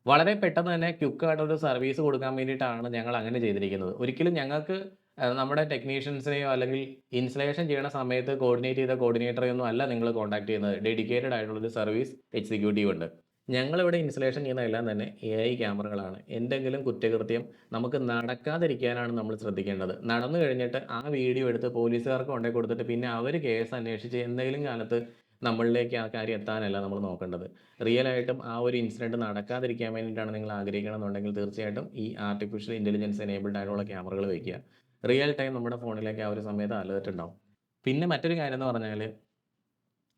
വളരെ പെട്ടെന്ന് തന്നെ ക്വിക്കായിട്ടൊരു സർവീസ് കൊടുക്കാൻ വേണ്ടിയിട്ടാണ് ഞങ്ങൾ അങ്ങനെ ചെയ്തിരിക്കുന്നത്. ഒരിക്കലും ഞങ്ങൾക്ക് നമ്മുടെ ടെക്നീഷ്യൻസിനെയോ അല്ലെങ്കിൽ ഇൻസ്റ്റലേഷൻ ചെയ്യണ സമയത്ത് കോർഡിനേറ്റ് ചെയ്ത കോർഡിനേറ്ററെയൊന്നും അല്ല നിങ്ങൾ കോൺടാക്ട് ചെയ്യുന്നത്. ഡെഡിക്കേറ്റഡ് ആയിട്ടുള്ളൊരു സർവീസ് എക്സിക്യൂട്ടീവ് ഉണ്ട്. ഞങ്ങളിവിടെ ഇൻസ്റ്റലേഷൻ ചെയ്യുന്ന എല്ലാം തന്നെ AI ക്യാമറകളാണ്. എന്തെങ്കിലും കുറ്റകൃത്യം നമുക്ക് നടക്കാതിരിക്കാനാണ് നമ്മൾ ശ്രദ്ധിക്കേണ്ടത്. നടന്നു കഴിഞ്ഞിട്ട് ആ വീഡിയോ എടുത്ത് പോലീസുകാർക്ക് കൊണ്ടോയി കൊടുത്തിട്ട് പിന്നെ അവർ കേസ് അന്വേഷിച്ച് എന്തെങ്കിലും കാലത്ത് നമ്മളിലേക്ക് ആ കാര്യം എത്താനല്ല നമ്മൾ നോക്കേണ്ടത്. റിയൽ ആയിട്ടും ആ ഒരു ഇൻസിഡന്റ് നടക്കാതിരിക്കാൻ വേണ്ടിയിട്ടാണ് നിങ്ങൾ ആഗ്രഹിക്കണമെന്നുണ്ടെങ്കിൽ തീർച്ചയായിട്ടും ഈ ആർട്ടിഫിഷ്യൽ ഇന്റലിജൻസ് എനേബിൾഡ് ആയിട്ടുള്ള ക്യാമറകൾ വെക്കുക. റിയൽ ടൈം നമ്മുടെ ഫോണിലേക്ക് ആ ഒരു സമയത്ത് അലേർട്ട് ഉണ്ടാവും. പിന്നെ മറ്റൊരു കാര്യം എന്ന് പറഞ്ഞാൽ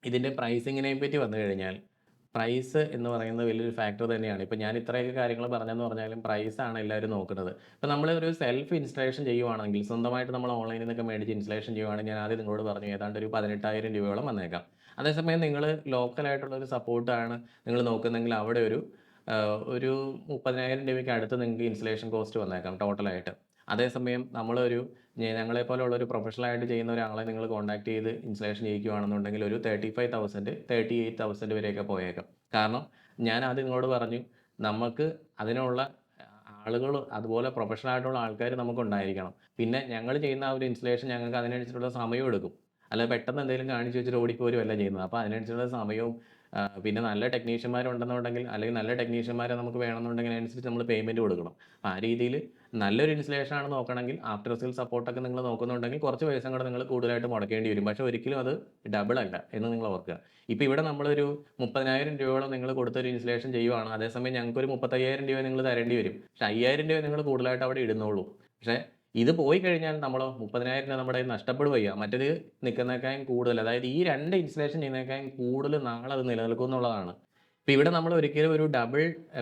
ഇതിൻ്റെ പ്രൈസിങ്ങിനെ പറ്റി വന്നു കഴിഞ്ഞാൽ പ്രൈസ് എന്ന് പറയുന്നത് വലിയൊരു ഫാക്ടർ തന്നെയാണ്. ഇപ്പോൾ ഞാൻ ഇത്രയൊക്കെ കാര്യങ്ങൾ പറഞ്ഞെന്ന് പറഞ്ഞാലും പ്രൈസാണ് എല്ലാവരും നോക്കുന്നത്. ഇപ്പോൾ നമ്മൾ ഒരു സെൽഫ് ഇൻസ്റ്റലേഷൻ ചെയ്യുവാണെങ്കിൽ, സ്വന്തമായിട്ട് നമ്മൾ ഓൺലൈനിൽ നിന്നൊക്കെ മേടിച്ച് ഇൻസ്റ്റലേഷൻ ചെയ്യുവാണെങ്കിൽ, ഞാൻ ആദ്യം നിങ്ങളോട് പറഞ്ഞു ഏതാണ്ട് ഒരു 18,000 രൂപയോളം വന്നേക്കാം. അതേസമയം നിങ്ങൾ ലോക്കലായിട്ടുള്ള ഒരു സപ്പോർട്ടാണ് നിങ്ങൾ നോക്കുന്നതെങ്കിൽ അവിടെ ഒരു 30,000 രൂപയ്ക്ക് അടുത്ത് നിങ്ങൾക്ക് ഇൻസ്റ്റലേഷൻ കോസ്റ്റ് വന്നേക്കാം ടോട്ടലായിട്ട്. അതേസമയം ഞങ്ങളെപ്പോലുള്ള ഒരു പ്രൊഫഷണലായിട്ട് ചെയ്യുന്ന ഒരാളെ നിങ്ങൾ കോൺടാക്ട് ചെയ്ത് ഇൻസ്റ്റലേഷൻ ചെയ്യിക്കുകയാണെന്നുണ്ടെങ്കിൽ ഒരു 35,000 38,000 വരെയൊക്കെ പോയേക്കാം. കാരണം ഞാൻ ആദ്യം നിങ്ങളോട് പറഞ്ഞു, നമുക്ക് അതിനുള്ള ആളുകൾ, അതുപോലെ പ്രൊഫഷണൽ ആയിട്ടുള്ള ആൾക്കാർ നമുക്കുണ്ടായിരിക്കണം. പിന്നെ ഞങ്ങൾ ചെയ്യുന്ന ആ ഒരു ഇൻസ്റ്റലേഷൻ ഞങ്ങൾക്ക് അതിനനുസരിച്ചുള്ള സമയം എടുക്കും. അല്ലാതെ പെട്ടെന്ന് എന്തെങ്കിലും കാണിച്ച് വെച്ചിട്ട് ഓടിപ്പോരുമല്ല ചെയ്യുന്നത്. അപ്പോൾ അതിനനുസരിച്ചുള്ള സമയവും പിന്നെ നല്ല ടെക്നീഷ്യന്മാരുണ്ടെന്നുണ്ടെങ്കിൽ, അല്ലെങ്കിൽ നല്ല ടെക്നീഷ്യന്മാരെ നമുക്ക് വേണമെന്നുണ്ടെങ്കിൽ അതിനനുസരിച്ച് നമ്മൾ പേയ്മെൻറ്റ് കൊടുക്കണം. അപ്പോൾ ആ രീതിയിൽ നല്ലൊരു ഇൻസ്റ്റലേഷൻ ആണ് നോക്കണമെങ്കിൽ, ആഫ്റ്റർ സെയിൽ സപ്പോർട്ടൊക്കെ നിങ്ങൾ നോക്കുന്നുണ്ടെങ്കിൽ കുറച്ച് പൈസ കൂടെ നിങ്ങൾ കൂടുതലായിട്ട് മുടക്കേണ്ടി വരും. പക്ഷേ ഒരിക്കലും അത് ഡബിൾ അല്ല എന്ന് നിങ്ങൾ ഓർക്കുക. ഇപ്പോൾ ഇവിടെ നമ്മളൊരു 30,000 രൂപയോളം നിങ്ങൾ കൊടുത്തൊരു ഇൻസ്റ്റലേഷൻ ചെയ്യുവാണ്. അതേസമയം ഞങ്ങൾക്കൊരു 35,000 രൂപ നിങ്ങൾ തരേണ്ടി വരും. പക്ഷേ 5,000 രൂപ നിങ്ങൾ കൂടുതലായിട്ട് അവിടെ ഇടുന്നുള്ളൂ. പക്ഷേ ഇത് പോയി കഴിഞ്ഞാൽ 30,000 രൂപ നമ്മുടെ കയ്യിൽ നഷ്ടപ്പെടുകയ്യ. മറ്റേത് നിൽക്കുന്നതിനേക്കാളും കൂടുതൽ, അതായത് ഈ 2 ഇൻസ്റ്റലേഷൻ ചെയ്യുന്നതിനേക്കാളും കൂടുതൽ നാളെ അത് നിലനിൽക്കും എന്നുള്ളതാണ്. ഇപ്പോൾ ഇവിടെ നമ്മൾ ഒരിക്കലും ഒരു ഡബിൾ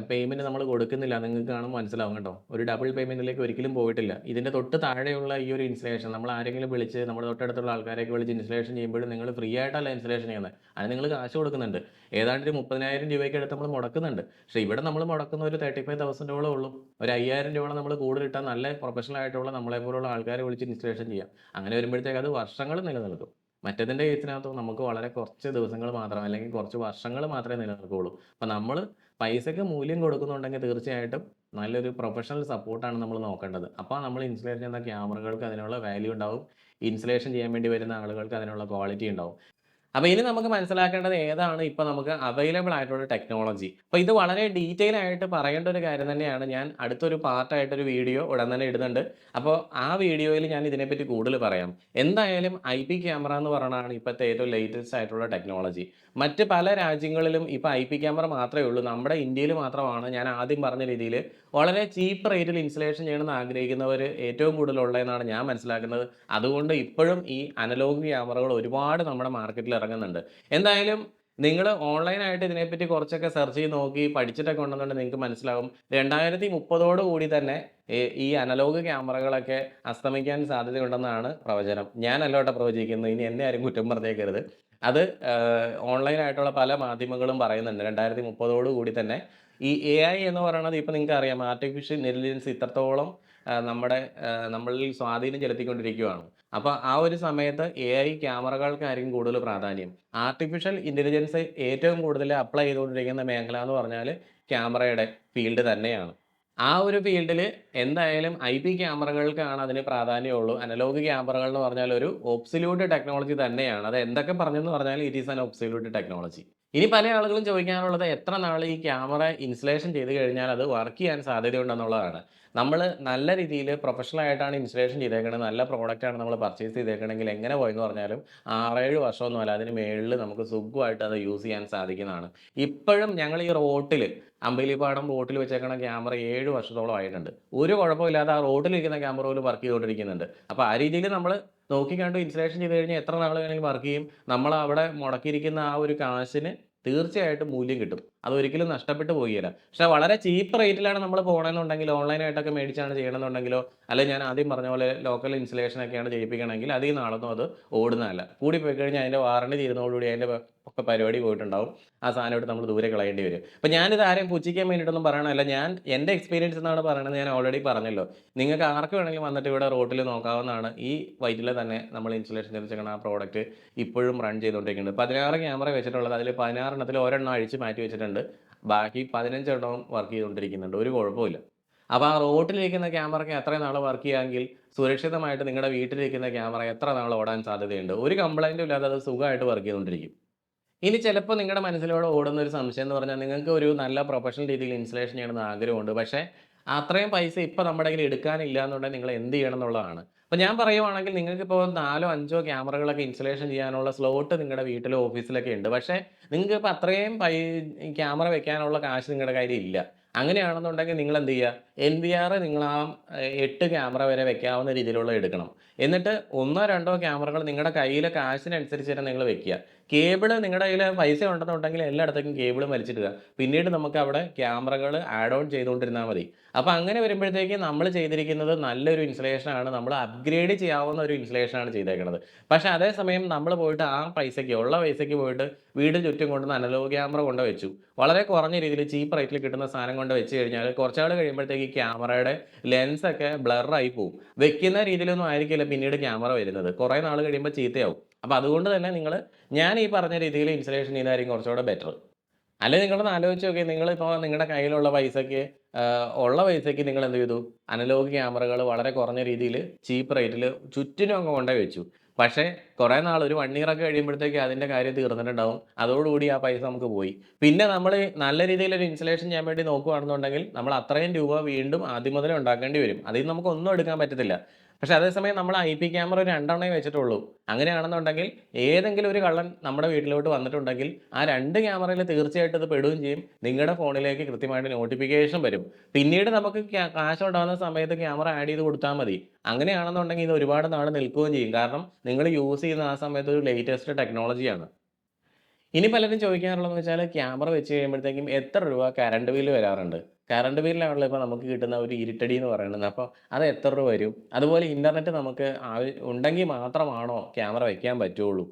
പേയ്മെൻറ്റ് നമ്മൾ കൊടുക്കുന്നില്ല. നിങ്ങൾക്ക് കാണുമ്പോൾ മനസ്സിലാവും കേട്ടോ. ഒരു ഡബിൾ പേയ്മെൻറ്റിലേക്ക് ഒരിക്കലും പോയിട്ടില്ല. ഇതിൻ്റെ തൊട്ട് താഴെയുള്ള ഈ ഒരു ഇൻസ്റ്റലേഷൻ നമ്മൾ ആരെങ്കിലും വിളിച്ച്, നമ്മുടെ തൊട്ടടുത്തുള്ള ആൾക്കാരെയൊക്കെ വിളിച്ച് ഇൻസ്റ്റലേഷൻ ചെയ്യുമ്പോഴും നിങ്ങൾ ഫ്രീ ആയിട്ടല്ല ഇൻസ്റ്റലേഷൻ ചെയ്യുന്നത്. അതിന് നിങ്ങൾ കാശ് കൊടുക്കുന്നുണ്ട്. ഏതാണ്ട് ഒരു 30,000 രൂപയ്ക്ക് അടുത്ത് നമ്മൾ മുടക്കുന്നുണ്ട്. പക്ഷേ ഇവിടെ നമ്മൾ മുടക്കുന്ന ഒരു 35,000 ഉള്ളൂ. ഒരു 5,000 രൂപ നമ്മൾ കൂടുതലിട്ടാൽ നല്ല പ്രൊഫഷണൽ ആയിട്ടുള്ള നമ്മളെപ്പോലുള്ള ആൾക്കാരെ വിളിച്ച് ഇൻസ്റ്റലേഷൻ ചെയ്യാം. അങ്ങനെ വരുമ്പോഴത്തേക്ക് അത് വർഷങ്ങൾ നിലനിൽക്കും. മറ്റേതിൻ്റെ കേസിനകത്ത് നമുക്ക് വളരെ കുറച്ച് ദിവസങ്ങൾ മാത്രം, അല്ലെങ്കിൽ കുറച്ച് വർഷങ്ങൾ മാത്രമേ നിലനിൽക്കുകയുള്ളൂ. അപ്പോൾ നമ്മൾ പൈസയ്ക്ക് മൂല്യം കൊടുക്കുന്നുണ്ടെങ്കിൽ തീർച്ചയായിട്ടും നല്ലൊരു പ്രൊഫഷണൽ സപ്പോർട്ടാണ് നമ്മൾ നോക്കേണ്ടത്. അപ്പോൾ നമ്മൾ ഇൻസ്റ്റലേഷൻ ചെയ്യുന്ന ക്യാമറകൾക്ക് അതിനുള്ള വാല്യൂ ഉണ്ടാവും. ഇൻസ്റ്റലേഷൻ ചെയ്യാൻ വേണ്ടി വരുന്ന ആളുകൾക്ക് അതിനുള്ള ക്വാളിറ്റി ഉണ്ടാവും. അപ്പോൾ ഇനി നമുക്ക് മനസ്സിലാക്കേണ്ടത് ഏതാണ് ഇപ്പോൾ നമുക്ക് അവൈലബിൾ ആയിട്ടുള്ള ടെക്നോളജി. അപ്പോൾ ഇത് വളരെ ഡീറ്റെയിൽ ആയിട്ട് പറയേണ്ട ഒരു കാര്യം തന്നെയാണ്. ഞാൻ അടുത്തൊരു പാർട്ടായിട്ടൊരു വീഡിയോ ഉടൻ തന്നെ ഇടുന്നുണ്ട്. അപ്പോൾ ആ വീഡിയോയിൽ ഞാൻ ഇതിനെപ്പറ്റി കൂടുതൽ പറയാം. എന്തായാലും IP ക്യാമറ എന്ന് പറയുന്നതാണ് ഇപ്പോഴത്തെ ഏറ്റവും ലേറ്റസ്റ്റ് ആയിട്ടുള്ള ടെക്നോളജി. മറ്റ് പല രാജ്യങ്ങളിലും ഇപ്പോൾ IP ക്യാമറ മാത്രമേ ഉള്ളൂ. നമ്മുടെ ഇന്ത്യയിൽ മാത്രമാണ് ഞാൻ ആദ്യം പറഞ്ഞ രീതിയിൽ വളരെ ചീപ്പ് റേറ്റിൽ ഇൻസ്റ്റലേഷൻ ചെയ്യണമെന്ന് ആഗ്രഹിക്കുന്നവർ ഏറ്റവും കൂടുതലുള്ളതെന്നാണ് ഞാൻ മനസ്സിലാക്കുന്നത്. അതുകൊണ്ട് ഇപ്പോഴും ഈ അനലോഗ് ക്യാമറകൾ ഒരുപാട് നമ്മുടെ മാർക്കറ്റിൽ ഇറങ്ങുന്നുണ്ട്. എന്തായാലും നിങ്ങൾ ഓൺലൈനായിട്ട് ഇതിനെപ്പറ്റി കുറച്ചൊക്കെ സെർച്ച് ചെയ്ത് നോക്കി പഠിച്ചിട്ടൊക്കെ ഉണ്ടെന്നുണ്ടെങ്കിൽ നിങ്ങൾക്ക് മനസ്സിലാവും 2030 കൂടി തന്നെ ഈ അനലോഗ് ക്യാമറകളൊക്കെ അസ്തമിക്കാൻ സാധ്യതയുണ്ടെന്നാണ് പ്രവചനം. ഞാനല്ല കേട്ടോ പ്രവചിക്കുന്നത്. ഇനി എന്നെ ആരും കുറ്റം പറഞ്ഞേക്കരുത്. അത് ഓൺലൈനായിട്ടുള്ള പല മാധ്യമങ്ങളും പറയുന്നുണ്ട്. 2030 കൂടി തന്നെ ഈ AI എന്ന് പറയുന്നത് ഇപ്പോൾ നിങ്ങൾക്കറിയാം, ആർട്ടിഫിഷ്യൽ ഇന്റലിജൻസ് ഇത്രത്തോളം നമ്മളിൽ സ്വാധീനം ചെലുത്തിക്കൊണ്ടിരിക്കുകയാണ്. അപ്പോൾ ആ ഒരു സമയത്ത് AI ക്യാമറകൾക്കായിരിക്കും കൂടുതൽ പ്രാധാന്യം. ആർട്ടിഫിഷ്യൽ ഇന്റലിജൻസ് ഏറ്റവും കൂടുതൽ അപ്ലൈ ചെയ്തുകൊണ്ടിരിക്കുന്ന മേഖല എന്ന് പറഞ്ഞാൽ ക്യാമറയുടെ ഫീൽഡ് തന്നെയാണ്. ആ ഒരു ഫീൽഡിൽ എന്തായാലും IP ക്യാമറകൾക്കാണ് അതിന് പ്രാധാന്യമുള്ളൂ. അനലോഗ് ക്യാമറകൾ എന്ന് പറഞ്ഞാൽ ഒരു ഒബ്സല്യൂട്ട് ടെക്നോളജി തന്നെയാണ്. അത് എന്തൊക്കെ പറഞ്ഞെന്ന് പറഞ്ഞാൽ ഇറ്റ് ഈസ് ആൻ ഒബ്സല്യൂട്ട് ടെക്നോളജി. ഇനി പല ആളുകളും ചോദിക്കാനുള്ളത് എത്ര നാൾ ഈ ക്യാമറ ഇൻസ്റ്റലേഷൻ ചെയ്ത് കഴിഞ്ഞാൽ അത് വർക്ക് ചെയ്യാൻ സാധ്യതയുണ്ടെന്നുള്ളതാണ്. നമ്മൾ നല്ല രീതിയിൽ പ്രൊഫഷണൽ ആയിട്ടാണ് ഇൻസ്റ്റലേഷൻ ചെയ്തേക്കുന്നത്, നല്ല പ്രോഡക്റ്റാണ് നമ്മൾ പർച്ചേസ് ചെയ്തേക്കണമെങ്കിൽ എങ്ങനെ പോയെന്ന് പറഞ്ഞാലും 6-7 വർഷമൊന്നുമല്ല, അതിന് മേളിൽ നമുക്ക് സുഖമായിട്ട് അത് യൂസ് ചെയ്യാൻ സാധിക്കുന്നതാണ്. ഇപ്പോഴും ഞങ്ങൾ ഈ റോട്ടിൽ അമ്പലിപ്പാടം റോട്ടിൽ വെച്ചേക്കണ ക്യാമറ 7 വർഷത്തോളം ആയിട്ടുണ്ട്. ഒരു കുഴപ്പമില്ലാതെ ആ റോട്ടിലിരിക്കുന്ന ക്യാമറ പോലും വർക്ക് ചെയ്തുകൊണ്ടിരിക്കുന്നുണ്ട്. അപ്പോൾ ആ രീതിയിൽ നമ്മൾ നോക്കിക്കണ്ട് ഇൻസ്റ്റലേഷൻ ചെയ്ത് കഴിഞ്ഞാൽ എത്ര നാൾ വേണമെങ്കിലും വർക്ക് ചെയ്യും. നമ്മൾ അവിടെ മുടക്കിയിരിക്കുന്ന ആ ഒരു കാശിന് തീർച്ചയായിട്ടും മൂല്യം കിട്ടും. അതൊരിക്കലും നഷ്ടപ്പെട്ടു പോവുകയില്ല. പക്ഷേ വളരെ ചീപ്പ് റേറ്റിലാണ് നമ്മൾ പോണെന്നുണ്ടെങ്കിൽ ഓൺലൈനായിട്ടൊക്കെ മേടിച്ചാണ് ചെയ്യണമെന്നുണ്ടെങ്കിലോ, അല്ലെങ്കിൽ ഞാൻ ആദ്യം പറഞ്ഞ പോലെ ലോക്കൽ ഇൻസ്റ്റലേഷൻ ഒക്കെയാണ് ചെയ്യിപ്പിക്കണമെങ്കിൽ അധികം നാളൊന്നും അത് ഓടുന്നതല്ല. കൂടിപ്പോയി കഴിഞ്ഞാൽ അതിൻ്റെ വാറണ്ടി തീരുന്നതോടുകൂടി അതിൻ്റെ ഒക്കെ പരിപാടി പോയിട്ടുണ്ടാവും. ആ സാധനം എടുത്ത് നമ്മൾ ദൂരെ കളയേണ്ടി വരും. അപ്പോൾ ഞാനിത് ആരെയും പുച്ഛിക്കാൻ വേണ്ടിയിട്ടൊന്നും പറയണതല്ല. ഞാൻ എൻ്റെ എക്സ്പീരിയൻസ് എന്നാണ് പറയണത്. ഞാൻ ഓൾറെഡി പറഞ്ഞല്ലോ. നിങ്ങൾക്ക് ആർക്ക് വേണമെങ്കിലും വന്നിട്ട് ഇവിടെ റോട്ടിൽ നോക്കാവുന്നതാണ്. ഈ വൈറ്റിലെ തന്നെ നമ്മൾ ഇൻസ്റ്റലേഷൻ ചെയ്ത് വെച്ചേക്കണ ആ പ്രോഡക്റ്റ് ഇപ്പോഴും റൺ ചെയ്തുകൊണ്ടിരിക്കുന്നുണ്ട്. 16 ക്യാമറ വെച്ചിട്ടുള്ളത്. അതിൽ 16 എണ്ണത്തിൽ ഒരെണ്ണം അഴിച്ച് മാറ്റി വെച്ചിട്ടുണ്ട്. ബാക്കി 15 എണ്ണവും വർക്ക് ചെയ്തുകൊണ്ടിരിക്കുന്നുണ്ട്. ഒരു കുഴപ്പമില്ല. അപ്പോൾ ആ റോട്ടിലിരിക്കുന്ന ക്യാമറയ്ക്ക് എത്രയും നാൾ വർക്ക് ചെയ്യാമെങ്കിൽ സുരക്ഷിതമായിട്ട് നിങ്ങളുടെ വീട്ടിലിരിക്കുന്ന ക്യാമറ എത്ര നാൾ ഓടാൻ സാധ്യതയുണ്ട്. ഒരു കംപ്ലൈൻറ്റും ഇല്ലാതെ അത് സുഖമായിട്ട് വർക്ക് ചെയ്തുകൊണ്ടിരിക്കും. ഇനി ചിലപ്പോൾ നിങ്ങളുടെ മനസ്സിലൂടെ ഓടുന്ന ഒരു സംശയം എന്ന് പറഞ്ഞാൽ നിങ്ങൾക്ക് ഒരു നല്ല പ്രൊഫഷണൽ രീതിയിൽ ഇൻസ്റ്റലേഷൻ ചെയ്യണമെന്ന് ആഗ്രഹമുണ്ട്. പക്ഷേ അത്രയും പൈസ ഇപ്പോൾ നമ്മുടെ കയ്യിൽ എടുക്കാനില്ല എന്നുണ്ടെങ്കിൽ നിങ്ങൾ എന്ത് ചെയ്യണം എന്നുള്ളതാണ്. അപ്പോൾ ഞാൻ പറയുവാണെങ്കിൽ നിങ്ങൾക്കിപ്പോൾ 4 5 ക്യാമറകളൊക്കെ ഇൻസ്റ്റലേഷൻ ചെയ്യാനുള്ള സ്ലോട്ട് നിങ്ങളുടെ വീട്ടിലോ ഓഫീസിലൊക്കെ ഉണ്ട്. പക്ഷേ നിങ്ങൾക്കിപ്പോൾ അത്രയും ഈ ക്യാമറ വെക്കാനുള്ള കാശ് നിങ്ങളുടെ കയ്യിൽ ഇല്ല. അങ്ങനെയാണെന്നുണ്ടെങ്കിൽ നിങ്ങൾ എന്ത് ചെയ്യുക, NVR നിങ്ങൾ ആ 8 ക്യാമറ വരെ വെക്കാവുന്ന രീതിയിലുള്ള എടുക്കണം. എന്നിട്ട് 1 2 ക്യാമറകൾ നിങ്ങളുടെ കയ്യിലെ കാശിനനുസരിച്ച് തന്നെ നിങ്ങൾ വെക്കുക. കേബിൾ നിങ്ങളുടെ കയ്യിൽ പൈസ ഉണ്ടെന്നുണ്ടെങ്കിൽ എല്ലായിടത്തേക്കും കേബിൾ വലിച്ചിടുക. പിന്നീട് നമുക്ക് അവിടെ ക്യാമറകൾ ആഡ് ഓൺ ചെയ്തുകൊണ്ടിരുന്നാൽ മതി. അപ്പോൾ അങ്ങനെ വരുമ്പോഴത്തേക്കും നമ്മൾ ചെയ്തിരിക്കുന്നത് നല്ലൊരു ഇൻസ്റ്റലേഷനാണ്. നമ്മൾ അപ്ഗ്രേഡ് ചെയ്യാവുന്ന ഒരു ഇൻസ്റ്റലേഷനാണ് ചെയ്തേക്കുന്നത്. പക്ഷേ അതേസമയം നമ്മൾ പോയിട്ട് ആ പൈസയ്ക്ക് ഉള്ള പൈസയ്ക്ക് പോയിട്ട് വീടിന് ചുറ്റും കൊണ്ടുവന്ന് അനലോഗ് ക്യാമറ കൊണ്ട് വെച്ചു. വളരെ കുറഞ്ഞ രീതിയിൽ ചീപ്പ് റേറ്റിൽ കിട്ടുന്ന സാധനം കൊണ്ട് വെച്ച് കഴിഞ്ഞാൽ കുറച്ചാൾ കഴിയുമ്പോഴത്തേക്ക് ക്യാമറയുടെ ലെൻസൊക്കെ ബ്ലറായി പോകും. വെക്കുന്ന രീതിയിലൊന്നും ആയിരിക്കില്ല പിന്നീട് ക്യാമറ വരുന്നത്. കുറേ നാൾ കഴിയുമ്പോൾ ചീത്തയാവും. അപ്പോൾ അതുകൊണ്ട് തന്നെ ഞാൻ ഈ പറഞ്ഞ രീതിയിൽ ഇൻസ്റ്റലേഷൻ ചെയ്തായിരിക്കും കുറച്ചുകൂടെ ബെറ്റർ. അല്ലെങ്കിൽ നിങ്ങളൊന്ന് ആലോചിച്ച് നോക്കിയേ, നിങ്ങളിപ്പോൾ നിങ്ങളുടെ കയ്യിലുള്ള പൈസയ്ക്ക് ഉള്ള പൈസയ്ക്ക് നിങ്ങൾ എന്ത് ചെയ്തു, അനലോഗ് ക്യാമറകൾ വളരെ കുറഞ്ഞ രീതിയിൽ ചീപ്പ് റേറ്റിൽ ചുറ്റിനും അങ്ങ് കൊണ്ടുപോയി വെച്ചു. പക്ഷേ കുറേ നാൾ ഒരു 1 ഇയർ ഒക്കെ കഴിയുമ്പോഴത്തേക്ക് അതിൻ്റെ കാര്യം തീർന്നിട്ടുണ്ടാവും. അതോടുകൂടി ആ പൈസ നമുക്ക് പോയി. പിന്നെ നമ്മൾ നല്ല രീതിയിൽ ഒരു ഇൻസ്റ്റലേഷൻ ചെയ്യാൻ വേണ്ടി നോക്കുകയാണെന്നുണ്ടെങ്കിൽ നമ്മൾ അത്രയും രൂപ വീണ്ടും ആദ്യം മുതലേ ഉണ്ടാക്കേണ്ടി വരും. അതിൽ നിന്ന് നമുക്കൊന്നും എടുക്കാൻ പറ്റത്തില്ല. പക്ഷേ അതേസമയം നമ്മൾ IP ക്യാമറ ഒരു 2 എണ്ണമേ വെച്ചിട്ടുള്ളൂ. അങ്ങനെയാണെന്നുണ്ടെങ്കിൽ ഏതെങ്കിലും ഒരു കള്ളൻ നമ്മുടെ വീട്ടിലോട്ട് വന്നിട്ടുണ്ടെങ്കിൽ ആ 2 ക്യാമറയിൽ തീർച്ചയായിട്ടും ഇത് പെടുകയും ചെയ്യും. നിങ്ങളുടെ ഫോണിലേക്ക് കൃത്യമായിട്ട് നോട്ടിഫിക്കേഷൻ വരും. പിന്നീട് നമുക്ക് കാശ് ഉണ്ടാകുന്ന സമയത്ത് ക്യാമറ ആഡ് ചെയ്ത് കൊടുത്താൽ മതി. അങ്ങനെയാണെന്നുണ്ടെങ്കിൽ ഇത് ഒരുപാട് നാൾ നിൽക്കുകയും ചെയ്യും. കാരണം നിങ്ങൾ യൂസ് ചെയ്യുന്ന ആ സമയത്ത് ഒരു ലേറ്റസ്റ്റ് ടെക്നോളജിയാണ്. ഇനി പലരും ചോദിക്കാറുള്ളതെന്ന് വെച്ചാൽ ക്യാമറ വെച്ച് കഴിയുമ്പോഴത്തേക്കും എത്ര രൂപ കറണ്ട് ബില്ല് വരാറുണ്ട്? കറണ്ട് ബില്ലാണല്ലോ ഇപ്പോൾ നമുക്ക് കിട്ടുന്ന ഒരു ഇരുട്ടടി എന്ന് പറയുന്നത്. അപ്പോൾ അത് എത്ര രൂപ വരും? അതുപോലെ ഇൻ്റർനെറ്റ് നമുക്ക് ഉണ്ടെങ്കിൽ മാത്രമാണോ ക്യാമറ വെക്കാൻ പറ്റുള്ളൂ?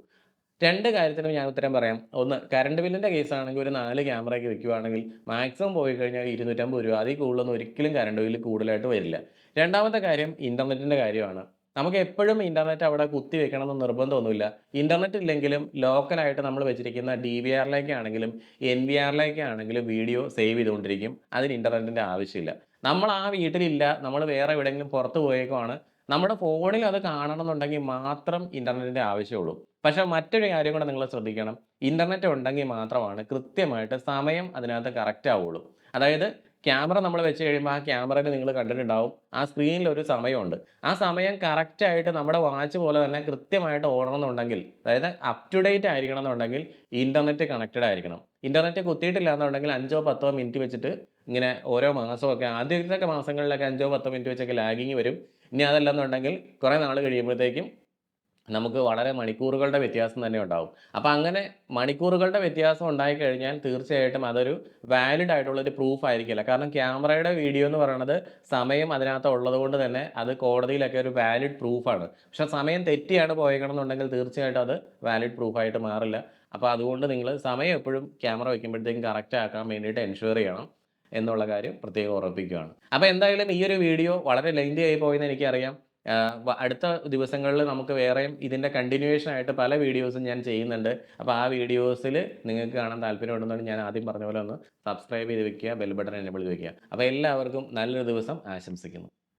2 കാര്യത്തിനും ഞാൻ ഉത്തരം പറയാം. ഒന്ന്, കറണ്ട് ബില്ലിൻ്റെ കേസാണെങ്കിൽ ഒരു 4 ക്യാമറയൊക്കെ വെക്കുകയാണെങ്കിൽ മാക്സിമം പോയി കഴിഞ്ഞാൽ രൂ. 250. അതിൽ കൂടുതലൊന്നും ഒരിക്കലും കറണ്ട് ബില്ല് കൂടുതലായിട്ട് വരില്ല. രണ്ടാമത്തെ കാര്യം ഇൻ്റർനെറ്റിൻ്റെ കാര്യമാണ്. നമുക്ക് എപ്പോഴും ഇൻ്റർനെറ്റ് അവിടെ കുത്തി വെക്കണമെന്ന് നിർബന്ധമൊന്നുമില്ല. ഇൻ്റർനെറ്റ് ഇല്ലെങ്കിലും ലോക്കലായിട്ട് നമ്മൾ വെച്ചിരിക്കുന്ന DVRലേക്കാണെങ്കിലും NVRലേക്കാണെങ്കിലും വീഡിയോ സേവ് ചെയ്തുകൊണ്ടിരിക്കും. അതിന് ഇൻ്റർനെറ്റിൻ്റെ ആവശ്യമില്ല. നമ്മൾ ആ വീട്ടിലില്ല, നമ്മൾ വേറെ എവിടെയെങ്കിലും പുറത്ത് പോയേക്കുവാണ്. നമ്മുടെ ഫോണിൽ അത് കാണണമെന്നുണ്ടെങ്കിൽ മാത്രം ഇൻ്റർനെറ്റിൻ്റെ ആവശ്യമുള്ളൂ. പക്ഷേ മറ്റൊരു കാര്യം കൂടെ നിങ്ങൾ ശ്രദ്ധിക്കണം. ഇൻ്റർനെറ്റ് ഉണ്ടെങ്കിൽ മാത്രമാണ് കൃത്യമായിട്ട് സമയം അതിനകത്ത് കറക്റ്റ് ആവുള്ളൂ. അതായത് ക്യാമറ നമ്മൾ വെച്ച് കഴിയുമ്പോൾ ആ ക്യാമറയിൽ നിങ്ങൾ കണ്ടിട്ടുണ്ടാവും, ആ സ്ക്രീനിൽ ഒരു സമയമുണ്ട്. ആ സമയം കറക്റ്റായിട്ട് നമ്മുടെ വാച്ച് പോലെ തന്നെ കൃത്യമായിട്ട് ഓടണമെന്നുണ്ടെങ്കിൽ, അതായത് അപ് ടു ഡേറ്റ് ആയിരിക്കണം എന്നുണ്ടെങ്കിൽ ഇൻ്റർനെറ്റ് കണക്റ്റഡ് ആയിരിക്കണം. ഇൻ്റർനെറ്റ് കുത്തിയിട്ടില്ല എന്നുണ്ടെങ്കിൽ 5 10 മിനിറ്റ് വെച്ചിട്ട് ഇങ്ങനെ ഓരോ മാസമൊക്കെ ആദ്യത്തെ മാസങ്ങളിലൊക്കെ 5 10 മിനിറ്റ് വെച്ചൊക്കെ ലാഗിങ് വരും. ഇനി അതല്ലെന്നുണ്ടെങ്കിൽ കുറേ നാൾ കഴിയുമ്പോഴത്തേക്കും നമുക്ക് വളരെ മണിക്കൂറുകളുടെ വ്യത്യാസം തന്നെ ഉണ്ടാവും. അപ്പോൾ അങ്ങനെ മണിക്കൂറുകളുടെ വ്യത്യാസം ഉണ്ടായിക്കഴിഞ്ഞാൽ തീർച്ചയായിട്ടും അതൊരു വാലിഡ് ആയിട്ടുള്ളൊരു പ്രൂഫ് ആയിരിക്കില്ല. കാരണം ക്യാമറയുടെ വീഡിയോ എന്ന് പറയുന്നത് സമയം അതിനകത്ത് ഉള്ളതുകൊണ്ട് തന്നെ അത് കോടതിയിലൊക്കെ ഒരു വാലിഡ് പ്രൂഫാണ്. പക്ഷേ സമയം തെറ്റിയാണ് പോയേക്കണമെന്നുണ്ടെങ്കിൽ തീർച്ചയായിട്ടും അത് വാലിഡ് പ്രൂഫായിട്ട് മാറില്ല. അപ്പോൾ അതുകൊണ്ട് നിങ്ങൾ സമയം എപ്പോഴും ക്യാമറ വയ്ക്കുമ്പോഴത്തേക്കും കറക്റ്റ് ആക്കാൻ വേണ്ടിയിട്ട് എൻഷുർ ചെയ്യണം എന്നുള്ള കാര്യം പ്രത്യേകം ഓർമ്മിപ്പിക്കുകയാണ്. അപ്പോൾ എന്തായാലും ഈ ഒരു വീഡിയോ വളരെ ലെങ്തി ആയി പോയെന്ന് എനിക്കറിയാം. അടുത്ത ദിവസങ്ങളിൽ നമുക്ക് വേറെയും ഇതിൻ്റെ കണ്ടിന്യൂവേഷൻ ആയിട്ട് പല വീഡിയോസും ഞാൻ ചെയ്യുന്നുണ്ട്. അപ്പോൾ ആ വീഡിയോസിൽ നിങ്ങൾക്ക് കാണാൻ താല്പര്യമുണ്ടെന്നുണ്ടെങ്കിൽ ഞാൻ ആദ്യം പറഞ്ഞ പോലെ ഒന്ന് സബ്സ്ക്രൈബ് ചെയ്ത് വെക്കുക, ബെൽ ബട്ടൺ എനേബിൾ ചെയ്ത് വെക്കുക. അപ്പോൾ എല്ലാവർക്കും നല്ലൊരു ദിവസം ആശംസിക്കുന്നു.